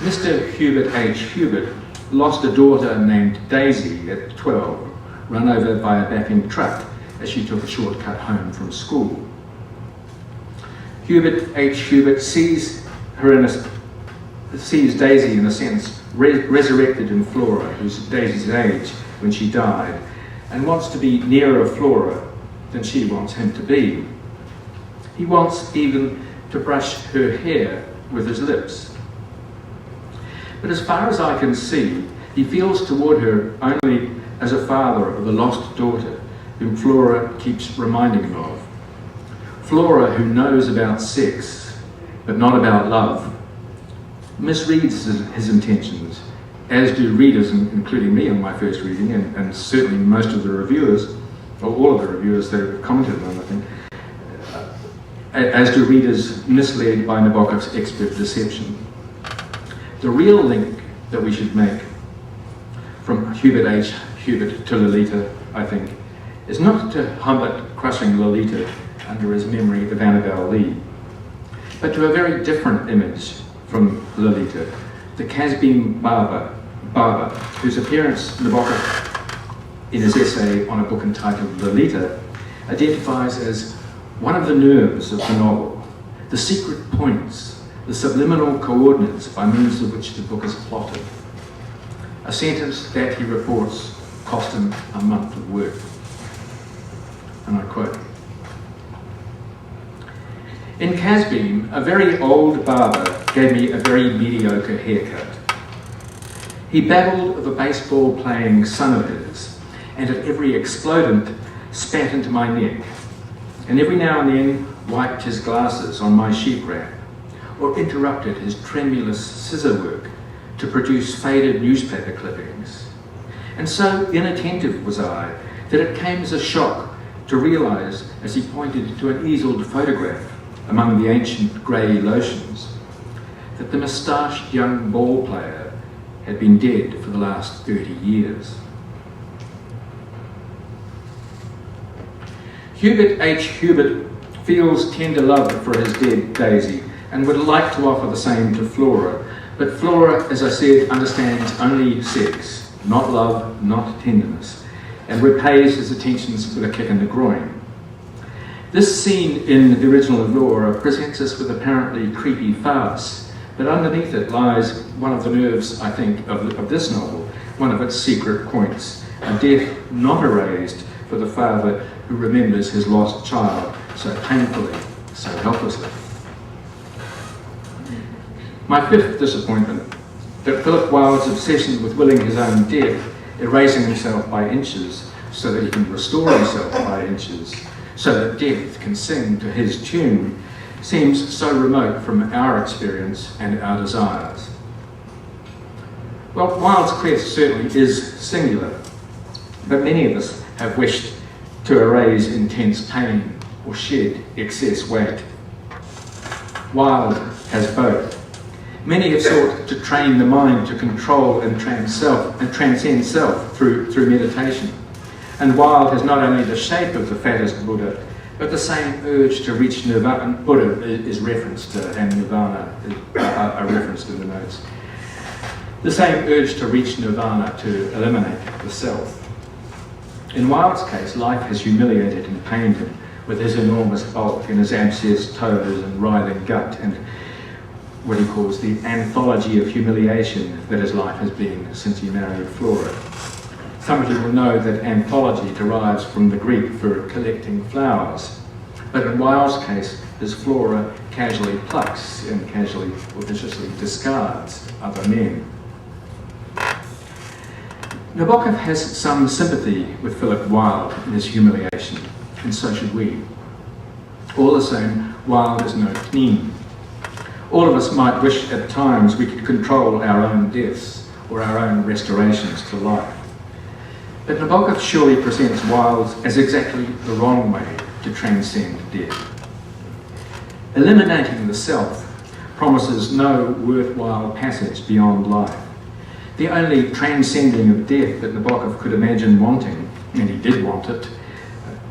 Mr. Hubert H. Hubert lost a daughter named Daisy at 12, run over by a backing truck as she took a shortcut home from school. Hubert H. Hubert sees Daisy, in a sense, resurrected in Flora, who's Daisy's age when she died, and wants to be nearer Flora than she wants him to be. He wants even to brush her hair with his lips. But as far as I can see, he feels toward her only as a father of the lost daughter whom Flora keeps reminding him of. Flora, who knows about sex, but not about love, misreads his intentions, as do readers, including me on my first reading, and certainly most of the reviewers, or all of the reviewers that have commented on it, I think, as do readers misled by Nabokov's expert deception. The real link that we should make from Hubert H. Hubert to Lolita, I think, is not to Humbert crushing Lolita under his memory of Annabel Lee, but to a very different image from Lolita, the Casbin barber, whose appearance Nabokov, in his essay on a book entitled Lolita, identifies as one of the nerves of the novel, the secret points, the subliminal coordinates by means of which the book is plotted. A sentence that, he reports, cost him a month of work. And I quote, "In Casbin, a very old barber gave me a very mediocre haircut. He babbled of a baseball-playing son of his, and at every explodent spat into my neck, and every now and then wiped his glasses on my sheep wrap, or interrupted his tremulous scissor work to produce faded newspaper clippings. And so inattentive was I that it came as a shock to realise, as he pointed to an easeled photograph among the ancient grey lotions, that the moustached young ball player had been dead for the last 30 years. Hubert H. Hubert feels tender love for his dead Daisy and would like to offer the same to Flora, but Flora, as I said, understands only sex, not love, not tenderness, and repays his attentions with a kick in the groin. This scene in the original of Laura presents us with apparently creepy farce, but underneath it lies one of the nerves, I think, of this novel, one of its secret points, a death not erased for the father who remembers his lost child so painfully, so helplessly. My fifth disappointment, that Philip Wilde's obsession with willing his own death, erasing himself by inches so that he can restore himself by inches, so that death can sing to his tune, seems so remote from our experience and our desires. Well, Wilde's quest certainly is singular, but many of us have wished to erase intense pain or shed excess weight. Wilde has both. Many have sought to train the mind to control and transcend self through meditation. And Wilde has not only the shape of the fattest Buddha, but the same urge to reach nirvana. Buddha is referenced, and nirvana are referenced in the notes. The same urge to reach nirvana, to eliminate the self. In Wilde's case, life has humiliated and pained him with his enormous bulk and his abscessed toes and writhing gut, and what he calls the anthology of humiliation that his life has been since he married Flora. Some of you will know that anthology derives from the Greek for collecting flowers, but in Wilde's case, his Flora casually plucks and casually or viciously discards other men. Nabokov has some sympathy with Philip Wilde in his humiliation, and so should we. All the same, Wilde is no Pnin. All of us might wish at times we could control our own deaths or our own restorations to life. But Nabokov surely presents Wilde as exactly the wrong way to transcend death. Eliminating the self promises no worthwhile passage beyond life. The only transcending of death that Nabokov could imagine wanting, and he did want it,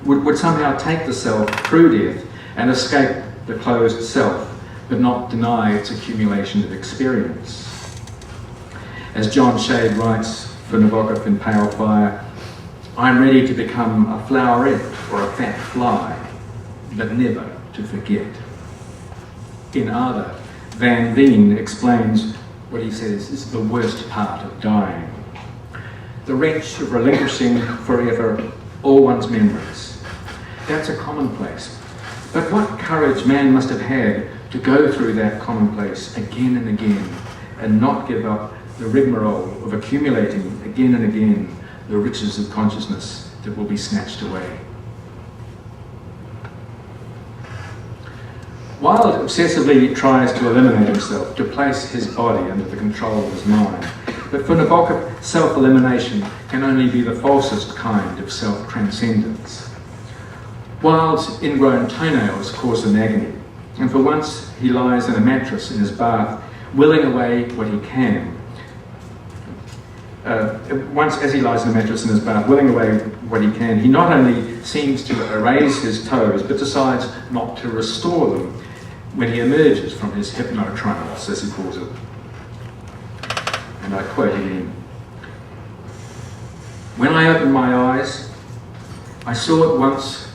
would somehow take the self through death and escape the closed self, but not deny its accumulation of experience. As John Shade writes for Nabokov in Pale Fire, "I'm ready to become a floweret or a fat fly, but never to forget." In Arda, Van Veen explains what he says is the worst part of dying. The wrench of relinquishing forever all one's memories. That's a commonplace, But what courage man must have had to go through that commonplace again and again and not give up the rigmarole of accumulating again and again the riches of consciousness that will be snatched away. Wilde obsessively tries to eliminate himself, to place his body under the control of his mind. But for Nabokov, self-elimination can only be the falsest kind of self-transcendence. Wilde's ingrown toenails cause him agony, and for once he lies in a mattress in his bath, willing away what he can. As he lies in a mattress in his bath, willing away what he can, he not only seems to erase his toes, but decides not to restore them when he emerges from his hypnotrance, as he calls it. And I quote again, "When I opened my eyes, I saw at once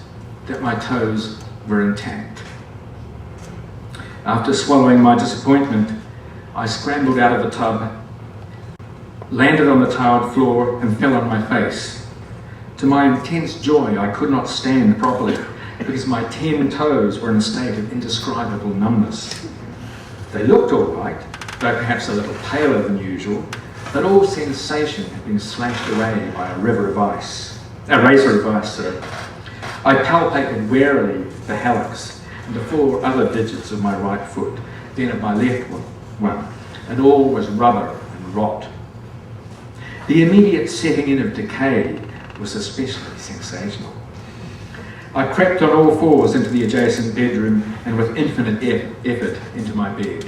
that my toes were intact. After swallowing my disappointment, I scrambled out of the tub, landed on the tiled floor and fell on my face. To my intense joy, I could not stand properly because my 10 toes were in a state of indescribable numbness. They looked all right, though perhaps a little paler than usual, but all sensation had been slashed away by a razor of ice. I palpated warily the hallux and the 4 other digits of my right foot, then of my left one, and all was rubber and rot. The immediate setting in of decay was especially sensational. I crept on all fours into the adjacent bedroom and with infinite effort into my bed."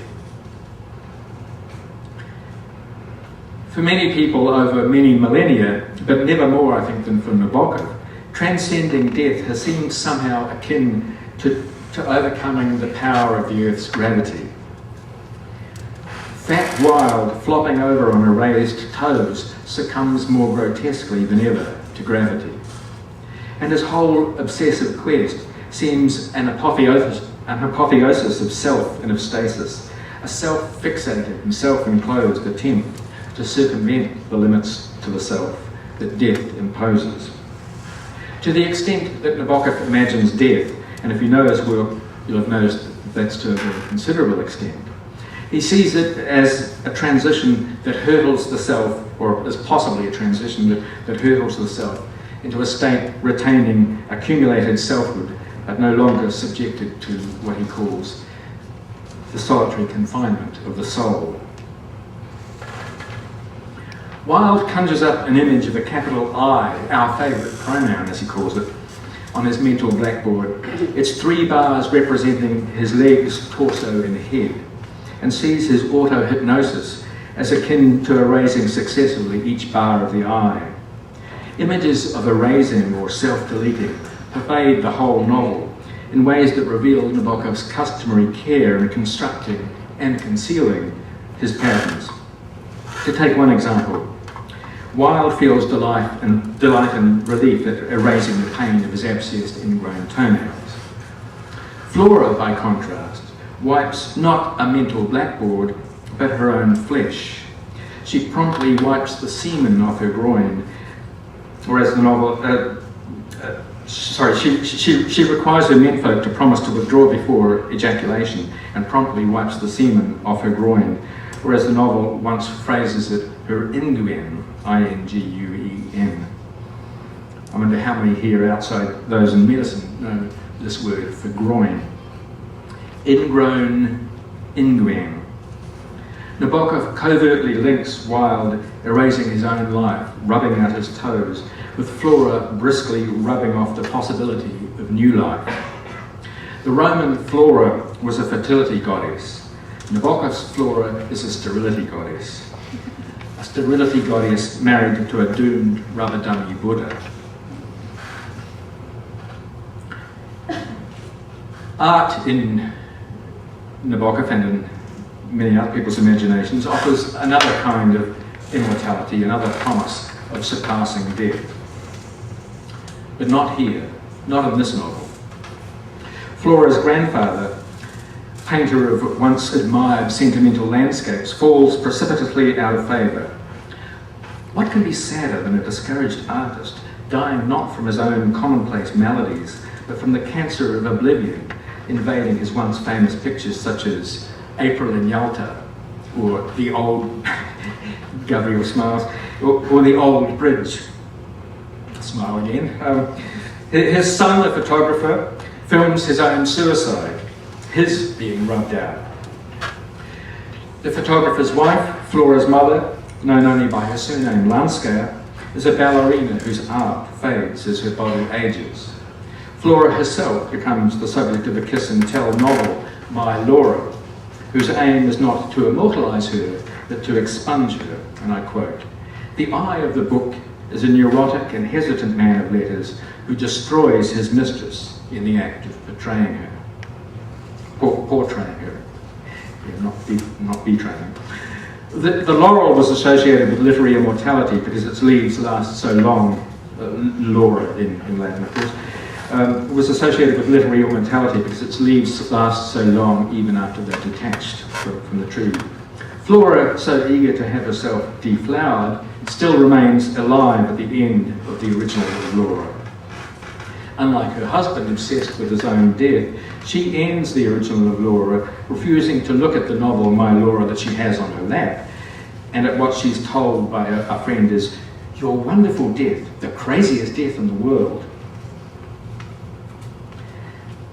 For many people over many millennia, but never more I think than for Nabokov, transcending death has seemed somehow akin to overcoming the power of the Earth's gravity. Fat Wilde, flopping over on erased toes, succumbs more grotesquely than ever to gravity. And his whole obsessive quest seems an apotheosis of self and of stasis, a self-fixated and self-enclosed attempt to circumvent the limits to the self that death imposes. To the extent that Nabokov imagines death, and if you know his work, you'll have noticed that that's to a very considerable extent, he sees it as a transition that hurdles the self, or as possibly a transition that hurdles the self into a state retaining accumulated selfhood, but no longer subjected to what he calls the solitary confinement of the soul. Wilde conjures up an image of a capital I, our favourite pronoun as he calls it, on his mental blackboard. It's 3 bars representing his legs, torso and head, and sees his auto-hypnosis as akin to erasing successively each bar of the I. Images of erasing or self-deleting pervade the whole novel in ways that reveal Nabokov's customary care in constructing and concealing his patterns. To take one example, Wilde feels delight and relief at erasing the pain of his abscessed ingrown toenails. Flora, by contrast, wipes not a mental blackboard, but her own flesh. She promptly wipes the semen off her groin, whereas the novel, she requires her menfolk to promise to withdraw before ejaculation and promptly wipes the semen off her groin, whereas the novel once phrases it her inguem, I-N-G-U-E-M. I wonder how many here outside those in medicine know this word for groin. Ingrown inguem. Nabokov covertly links Wilde erasing his own life, rubbing out his toes, with Flora briskly rubbing off the possibility of new life. The Roman Flora was a fertility goddess. Nabokov's Flora is a sterility goddess. A sterility goddess married to a doomed rubber dummy Buddha. Art in Nabokov and in many other people's imaginations offers another kind of immortality, another promise of surpassing death. But not here, not in this novel. Flora's grandfather, painter of once admired sentimental landscapes, falls precipitously out of favour. What can be sadder than a discouraged artist dying not from his own commonplace maladies, but from the cancer of oblivion invading his once famous pictures such as April in Yalta, or the old, Gabriel smiles, or the old bridge. Smile again. His son, the photographer, films his own suicide, his being rubbed out. The photographer's wife, Flora's mother, known only by her surname Lanskaya, is a ballerina whose art fades as her body ages. Flora herself becomes the subject of a kiss and tell novel, My Laura, whose aim is not to immortalise her, but to expunge her, and I quote, "The eye of the book is a neurotic and hesitant man of letters who destroys his mistress in the act of betraying her." Portraying her, yeah, not betraying. The laurel was associated with literary immortality because its leaves last so long, Laura in Latin of course, was associated with literary immortality because its leaves last so long even after they're detached from the tree. Flora, so eager to have herself deflowered, still remains alive at the end of the original Laura. Unlike her husband, obsessed with his own death, she ends the original of Laura, refusing to look at the novel My Laura that she has on her lap, and at what she's told by a friend is, "Your wonderful death, the craziest death in the world."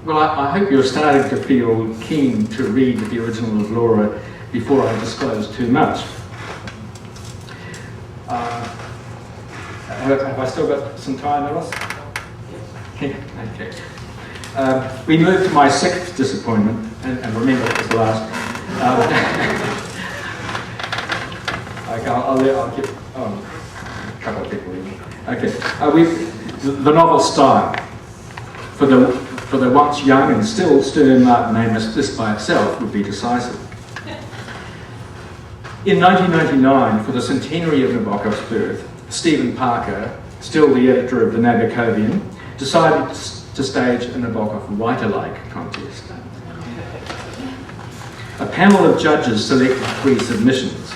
Well, I hope you're starting to feel keen to read the original of Laura before I disclose too much. Have I still got some time, Alice? Okay. We move to my sixth disappointment, and remember it was the last. Okay, I'll give a couple of people in. Okay, the novel style for the once young and still stern Martin Amis, this by itself would be decisive. In 1999, for the centenary of Nabokov's birth, Stephen Parker, still the editor of the Nabokovian, decided to stage a Nabokov write-alike contest. A panel of judges selected 3 submissions,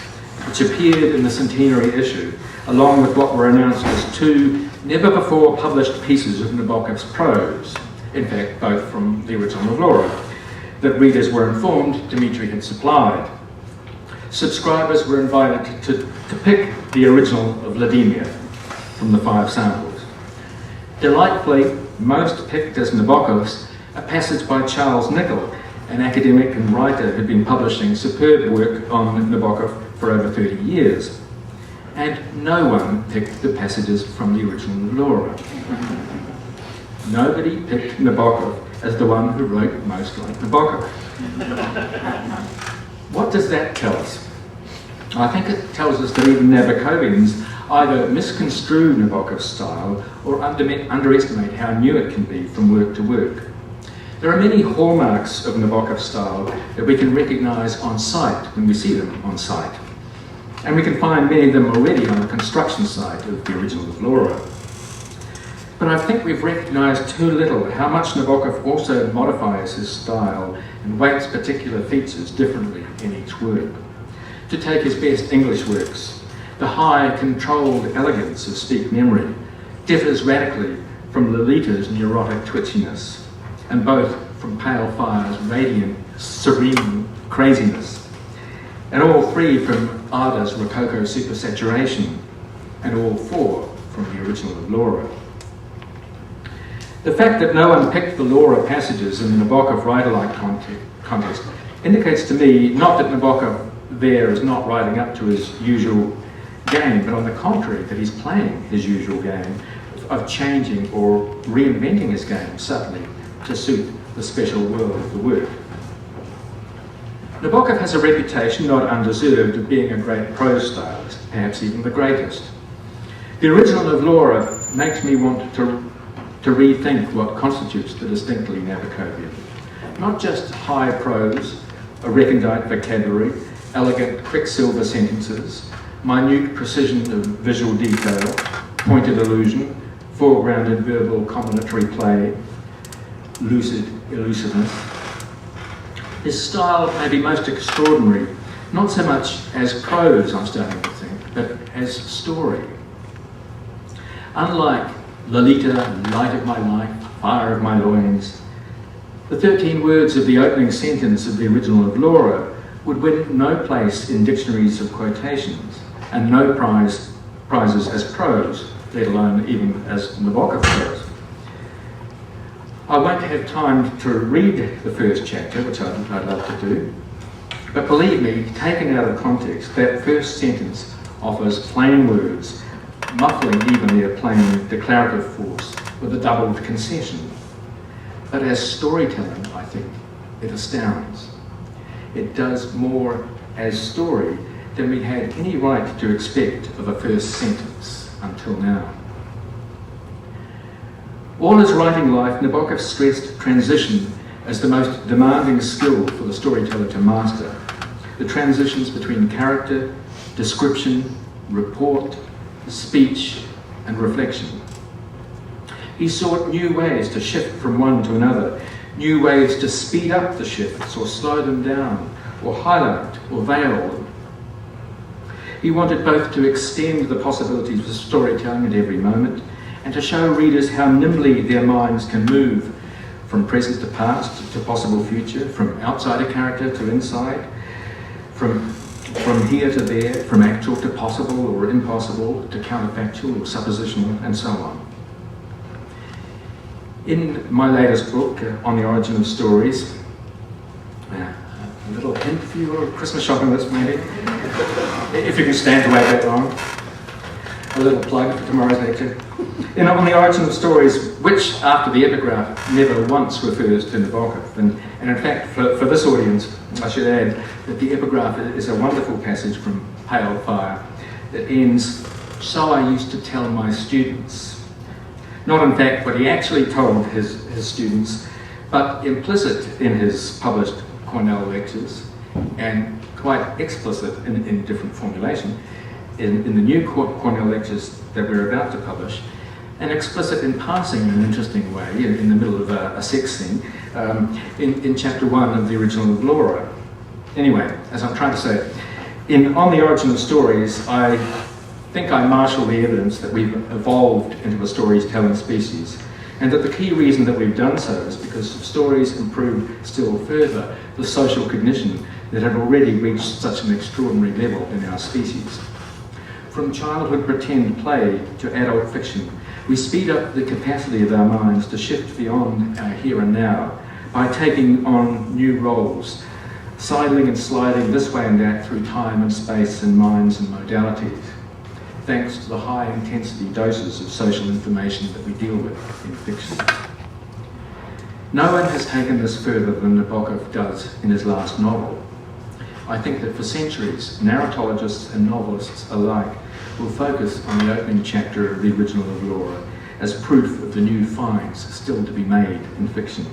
which appeared in the centenary issue, along with what were announced as 2 never-before-published pieces of Nabokov's prose, in fact, both from the original of Laura, that readers were informed Dmitri had supplied. Subscribers were invited to pick the original of Vladimir from the 5 samples. Delightfully, most picked as Nabokov's a passage by Charles Nicholl, an academic and writer who'd been publishing superb work on Nabokov for over 30 years. And no one picked the passages from the original of Laura. Nobody picked Nabokov as the one who wrote most like Nabokov. What does that tell us? I think it tells us that even Nabokovians either misconstrue Nabokov's style or underestimate how new it can be from work to work. There are many hallmarks of Nabokov's style that we can recognise on sight when we see them on sight. And we can find many of them already on the construction site of the original of Laura. But I think we've recognised too little how much Nabokov also modifies his style and weights particular features differently in each work. To take his best English works, the high, controlled elegance of Speak Memory differs radically from Lolita's neurotic twitchiness, and both from Pale Fire's radiant, serene craziness, and all 3 from Ada's Rococo supersaturation, and all 4 from the original of Laura. The fact that no one picked the Laura passages in the Nabokov write-alike contest indicates to me not that Nabokov there is not riding up to his usual game, but on the contrary, that he's playing his usual game of changing or reinventing his game subtly to suit the special world of the work. Nabokov has a reputation, not undeserved, of being a great prose stylist, perhaps even the greatest. The original of Laura makes me want to rethink what constitutes the distinctly Nabokovian. Not just high prose, a recondite vocabulary, elegant quicksilver sentences, minute precision of visual detail, pointed allusion, foregrounded verbal combinatory play, lucid elusiveness. His style may be most extraordinary, not so much as prose, I'm starting to think, but as story. Unlike Lolita, Light of My Life, fire of my loins. The 13 words of the opening sentence of the original of Laura would win no place in dictionaries of quotations, and no prizes as prose, let alone even as Nabokov prose. I won't have time to read the first chapter, which I'd love to do, but believe me, taken out of context, that first sentence offers plain words, muffling even their plain declarative force with a doubled concession. But as storytelling, I think, it astounds. It does more as story than we had any right to expect of a first sentence until now. All his writing life, Nabokov stressed transition as the most demanding skill for the storyteller to master. The transitions between character, description, report, speech, and reflection. He sought new ways to shift from one to another, new ways to speed up the shifts or slow them down, or highlight or veil them. He wanted both to extend the possibilities of storytelling at every moment and to show readers how nimbly their minds can move from present to past to possible future, from outside a character to inside, from here to there, from actual to possible or impossible, to counterfactual or suppositional, and so on. In my latest book, On the Origin of Stories, a little hint for your Christmas shopping list maybe, if you can stand to wait that long, a little plug for tomorrow's lecture. On the Origin of Stories, which after the epigraph never once refers to Nabokov, and in fact for this audience I should add that the epigraph is a wonderful passage from Pale Fire that ends, "So I used to tell my students." Not in fact what he actually told his students, but implicit in his published Cornell lectures, and quite explicit in different formulation in the new Cornell lectures that we're about to publish, and explicit in passing in an interesting way in the middle of a sex scene in chapter 1 of the original of Laura. Anyway, as I'm trying to say, On the Origin of Stories, I think I marshal the evidence that we've evolved into a storytelling species, and that the key reason that we've done so is because stories improve still further the social cognition that had already reached such an extraordinary level in our species. From childhood pretend play to adult fiction, we speed up the capacity of our minds to shift beyond our here and now by taking on new roles, sidling and sliding this way and that through time and space and minds and modalities, thanks to the high intensity doses of social information that we deal with in fiction. No one has taken this further than Nabokov does in his last novel. I think that for centuries, narratologists and novelists alike will focus on the opening chapter of the original of Laura as proof of the new finds still to be made in fiction.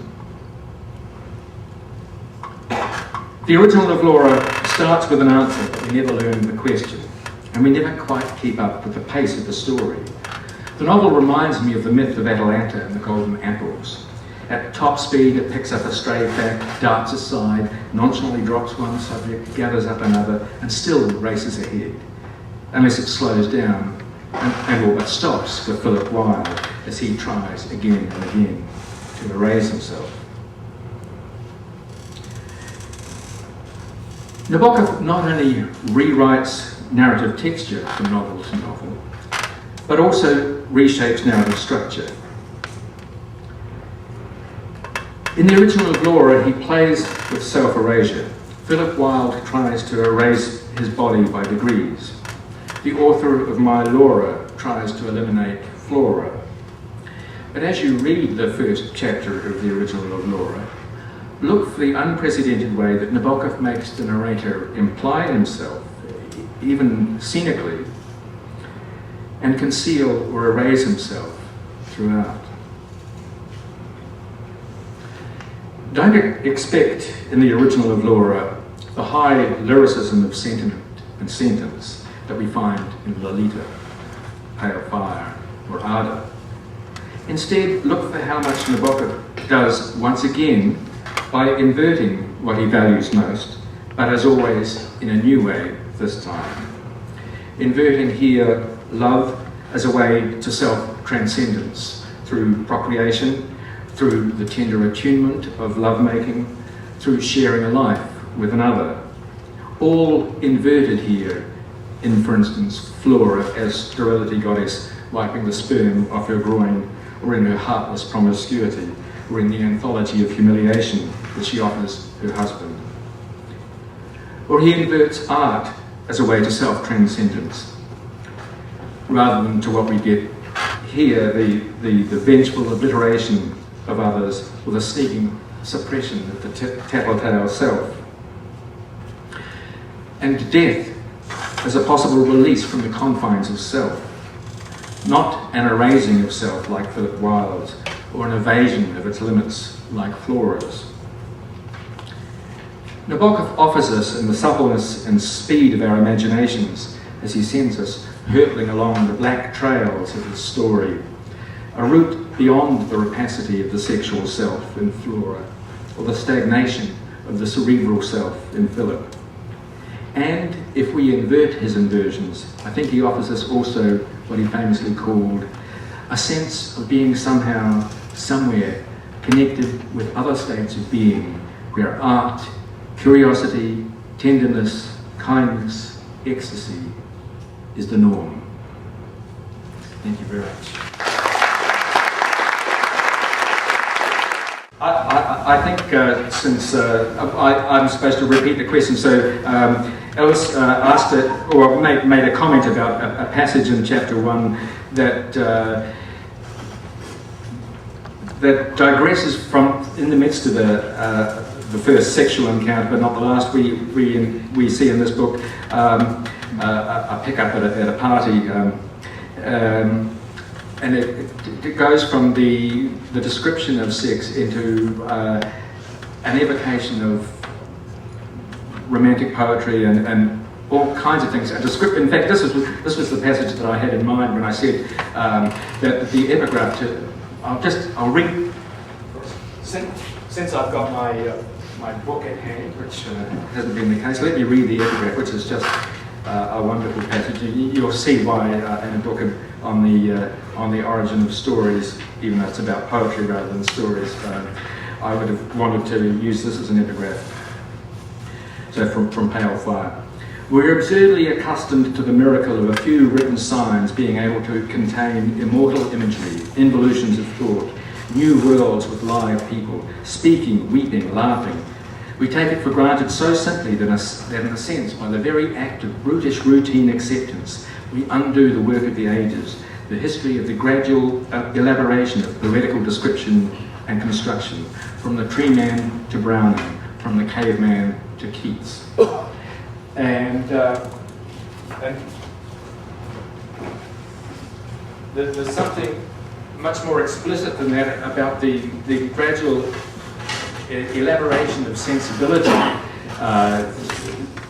The original of Laura starts with an answer, but we never learn the question, and we never quite keep up with the pace of the story. The novel reminds me of the myth of Atalanta and the Golden Apples. At top speed, it picks up a stray fact, darts aside, nonchalantly drops one subject, gathers up another, and still races ahead, unless it slows down and all but stops for Philip Wilde as he tries again and again to erase himself. Nabokov not only rewrites narrative texture from novel to novel, but also reshapes narrative structure. In the original of Laura, he plays with self-erasure. Philip Wilde tries to erase his body by degrees. The author of My Laura tries to eliminate Flora. But as you read the first chapter of the original of Laura, look for the unprecedented way that Nabokov makes the narrator imply himself, even cynically, and conceal or erase himself throughout. Don't expect in the original of Laura the high lyricism of sentiment and sentence that we find in Lolita, Pale Fire, or Ada. Instead, look for how much Nabokov does once again by inverting what he values most, but as always in a new way this time. Inverting here love as a way to self-transcendence through procreation, through the tender attunement of lovemaking, through sharing a life with another. All inverted here in, for instance, Flora as sterility goddess wiping the sperm off her groin, or in her heartless promiscuity, or in the anthology of humiliation that she offers her husband. Or he inverts art as a way to self-transcendence, rather than to what we get here, the vengeful obliteration of others with a sneaking suppression of the tattletale self. And death as a possible release from the confines of self, not an erasing of self like Philip Wilde's, or an evasion of its limits like Flora's. Nabokov offers us, in the suppleness and speed of our imaginations, as he sends us hurtling along the black trails of his story, a route beyond the rapacity of the sexual self in Flora, or the stagnation of the cerebral self in Philip. And if we invert his inversions, I think he offers us also what he famously called a sense of being somehow, somewhere, connected with other states of being, where art, curiosity, tenderness, kindness, ecstasy is the norm. Thank you very much. I think since I'm supposed to repeat the question, so Alice asked it, or made a comment about a passage in chapter 1 that that digresses from, in the midst of the first sexual encounter, but not the last. We see in this book a pickup at a party, and it goes from the description of sex into an evocation of romantic poetry and all kinds of things. In fact, this was the passage that I had in mind when I said that the epigraph. I'll read. Since I've got my book at hand, which hasn't been the case, let me read the epigraph, which is just a wonderful passage. You'll see why in a book on the origin of stories, even though it's about poetry rather than stories, I would have wanted to use this as an epigraph. So from Pale Fire. We're absurdly accustomed to the miracle of a few written signs being able to contain immortal imagery, involutions of thought, new worlds with live people, speaking, weeping, laughing. We take it for granted so simply that in a sense, by the very act of brutish routine acceptance, we undo the work of the ages, the history of the gradual elaboration of poetical description and construction, from the tree man to Browning, from the caveman to Keats. And there's something much more explicit than that about the gradual elaboration of sensibility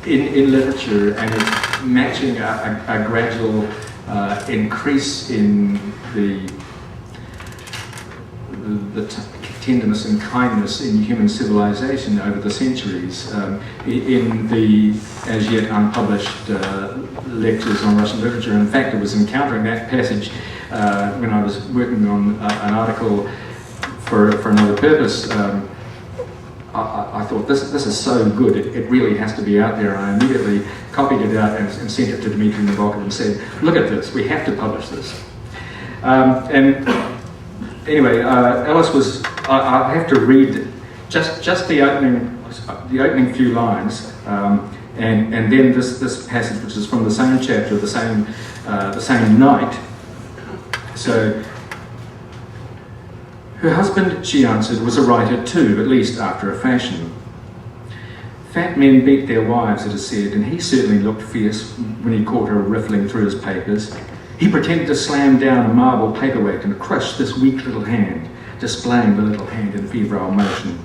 in literature, and it's matching a gradual increase in the tenderness and kindness in human civilization over the centuries. In the as yet unpublished lectures on Russian literature. In fact, I was encountering that passage when I was working on an article for another purpose. I thought, this is so good, it really has to be out there. And I immediately copied it out and sent it to Dmitry Nabokov and said, look at this, we have to publish this. And anyway, Alice was, I have to read just the opening few lines, and then this passage, which is from the same chapter, the same night. So, her husband, she answered, was a writer too, at least after a fashion. Fat men beat their wives, it is said, and he certainly looked fierce when he caught her riffling through his papers. He pretended to slam down a marble paperweight and crush this weak little hand, displaying the little hand in febrile motion.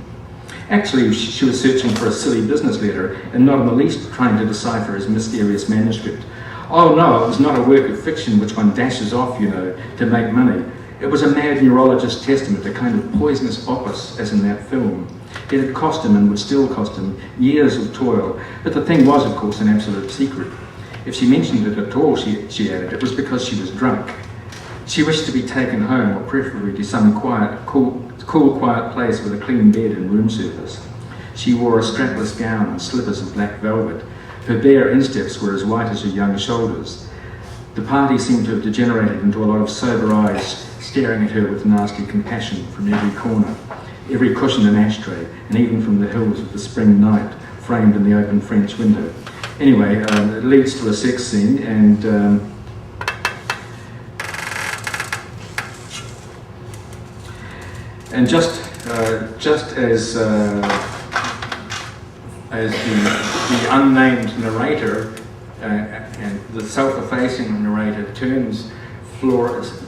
Actually, she was searching for a silly business letter and not in the least trying to decipher his mysterious manuscript. Oh no, it was not a work of fiction which one dashes off, you know, to make money. It was a mad neurologist's testament, a kind of poisonous opus, as in that film. It had cost him, and would still cost him, years of toil. But the thing was, of course, an absolute secret. If she mentioned it at all, she added, it was because she was drunk. She wished to be taken home, or preferably to some quiet, cool cool, quiet place with a clean bed and room service. She wore a strapless gown and slippers of black velvet. Her bare insteps were as white as her young shoulders. The party seemed to have degenerated into a lot of sober eyes staring at her with nasty compassion from every corner, every cushion and ashtray, and even from the hills of the spring night framed in the open French window. Anyway, it leads to a sex scene, and just as the unnamed narrator and the self-effacing narrator turns Flora's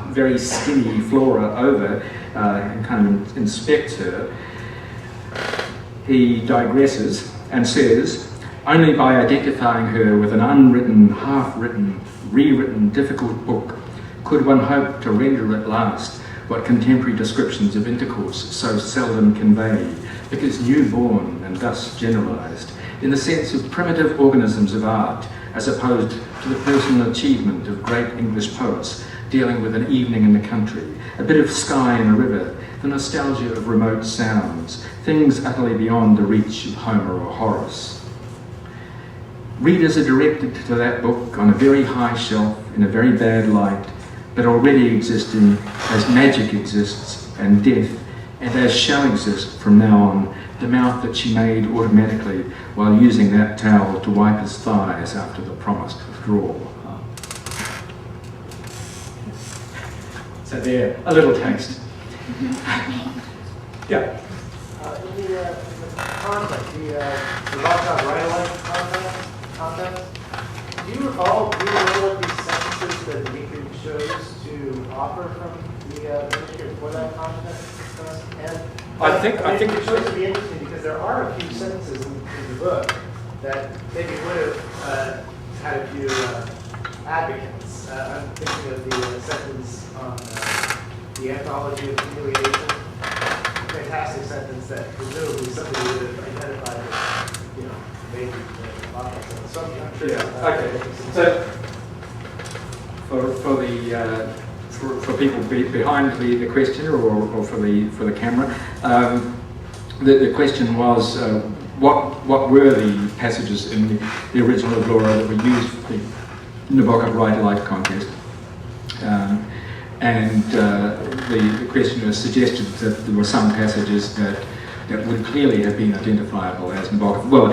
very skinny Flora over and kind of inspects her, he digresses and says, only by identifying her with an unwritten, half-written, rewritten, difficult book could one hope to render at last what contemporary descriptions of intercourse so seldom convey, because newborn and thus generalised, in the sense of primitive organisms of art, as opposed to the personal achievement of great English poets dealing with an evening in the country, a bit of sky in a river, the nostalgia of remote sounds, things utterly beyond the reach of Homer or Horace. Readers are directed to that book on a very high shelf, in a very bad light, but already existing as magic exists and death, and as shall exist from now on, the mouth that she made automatically while using that towel to wipe his thighs after the promised withdrawal. So there, a little taste. Yeah. In the context, the Nabokov write-alike context, do you recall, do you know what these sentences that Dimitri chose to offer from the manuscript for that context? And I think it shows to be interesting because there are a few sentences in the book that maybe would have had a few advocates. I'm thinking of the sentence on the anthology of humiliation. Fantastic sentence that presumably somebody would have identified as, maybe the so I'm sure. Yeah. Okay. So for people behind the questioner or for the camera, the question was what were the passages in the original of Laura that were used for the Nabokov write-alike contest. The questioner suggested that there were some passages that would clearly have been identifiable as Nabokov. Well,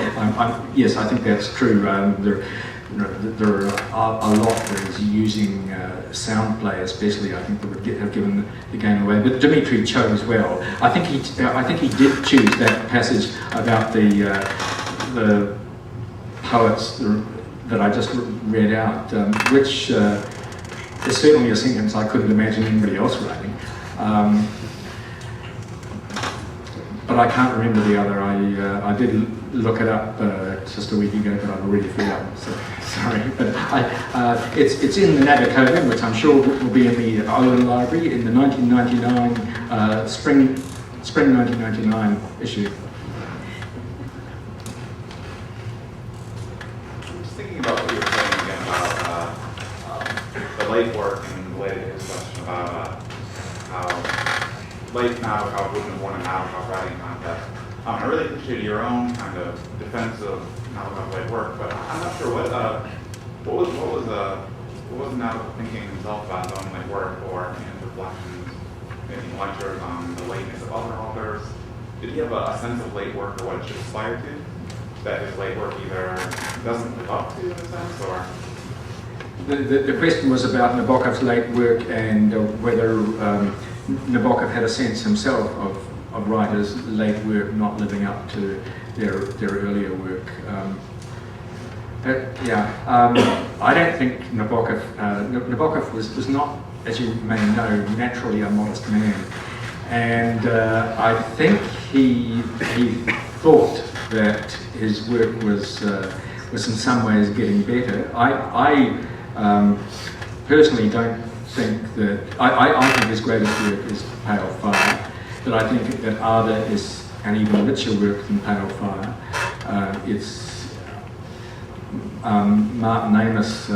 yes, I think that's true. There are a lot that is using sound play, especially. I think that would have given the game away. But Dimitri chose well. I think he did choose that passage about the poets that I just read out, which is certainly a sentence I couldn't imagine anybody else writing. But I can't remember the other. I did look it up just a week ago, but I've already forgotten. So sorry. But it's in the Nabokovian, which I'm sure will be in the Owen Library in the 1999 spring 1999 issue. I'm just thinking about what you were saying again about the late work and related to his question about how late Nabokov wouldn't have won a Nabokov writing contest. I really appreciate your own kind of defense of Nabokov late work, but I'm not sure what was Nabokov thinking himself about his own late work, or in his reflections, making lectures on the lateness of other authors. Did he have a sense of late work or what it should aspire to, that his late work either doesn't live up to in a sense, or? The question was about Nabokov's late work and whether Nabokov had a sense himself of writers' late work not living up to their earlier work. I don't think Nabokov was not, as you may know, naturally a modest man, and I think he thought that his work was in some ways getting better. I personally don't think that, I think his greatest work is Pale Fire, but I think that Ada is an even richer work than Pale Fire. Martin Amis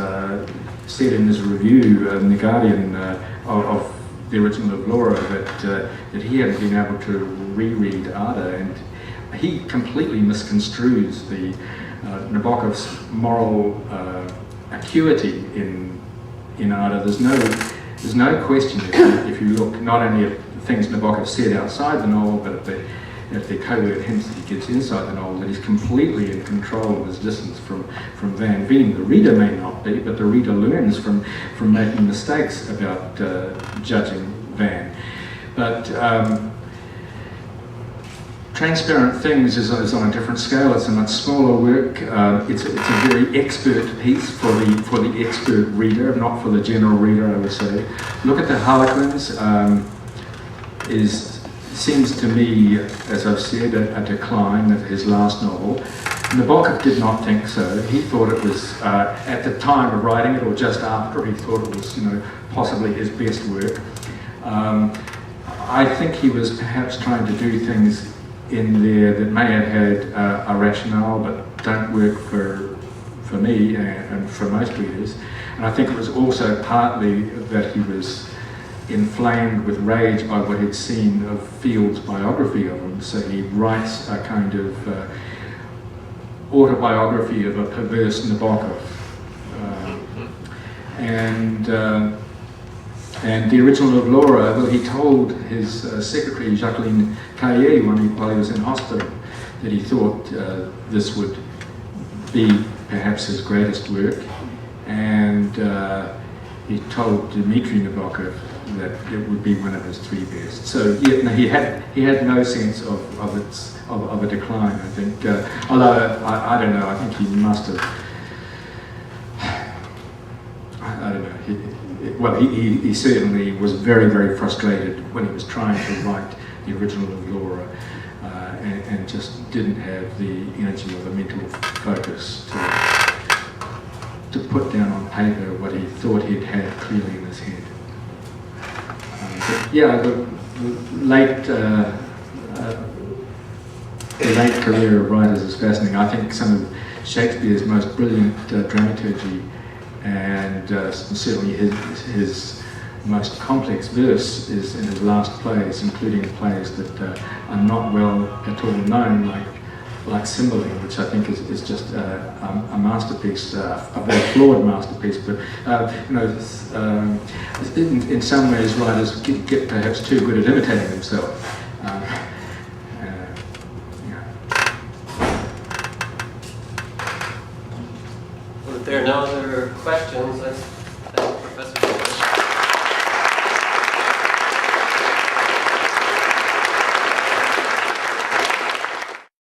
said in his review in The Guardian of the original of Laura that he hadn't been able to reread Ada, and he completely misconstrues the Nabokov's moral acuity in Ada. There's no question if you look not only at the things Nabokov said outside the novel, but at the covert hints that he gives inside the novel, that he's completely in control of his distance from Van Veen. The reader may not be, but the reader learns from making mistakes about judging Van. But Transparent Things is on a different scale. It's a much smaller work. It's a very expert piece for the expert reader, not for the general reader, I would say. Look at the Harlequins. Seems to me, as I've said, a decline of his last novel. Nabokov did not think so. He thought it was, at the time of writing it, or just after, he thought it was, possibly his best work. I think he was perhaps trying to do things in there that may have had a rationale, but don't work for me and for most readers. And I think it was also partly that he was inflamed with rage by what he'd seen of Field's biography of him. So he writes a kind of autobiography of a perverse Nabokov. And the original of Laura, well, he told his secretary, Jacqueline Caillet, while he was in hospital, that he thought this would be perhaps his greatest work. And he told Dmitry Nabokov that it would be one of his three best. So he had no sense of a decline, I think. Although I don't know, I think he must have. I don't know. He certainly was very, very frustrated when he was trying to write the original of Laura, and just didn't have the energy or the mental focus to put down on paper what he thought he'd had clearly in his head. But yeah, the late career of writers is fascinating. I think some of Shakespeare's most brilliant dramaturgy, and certainly his most complex verse, is in his last plays, including plays that are not well at all known, like Cymbeline, which I think is just a masterpiece, a very flawed masterpiece. But in some ways, writers get perhaps too good at imitating themselves. Well, if there are no other questions, let's thank Professor.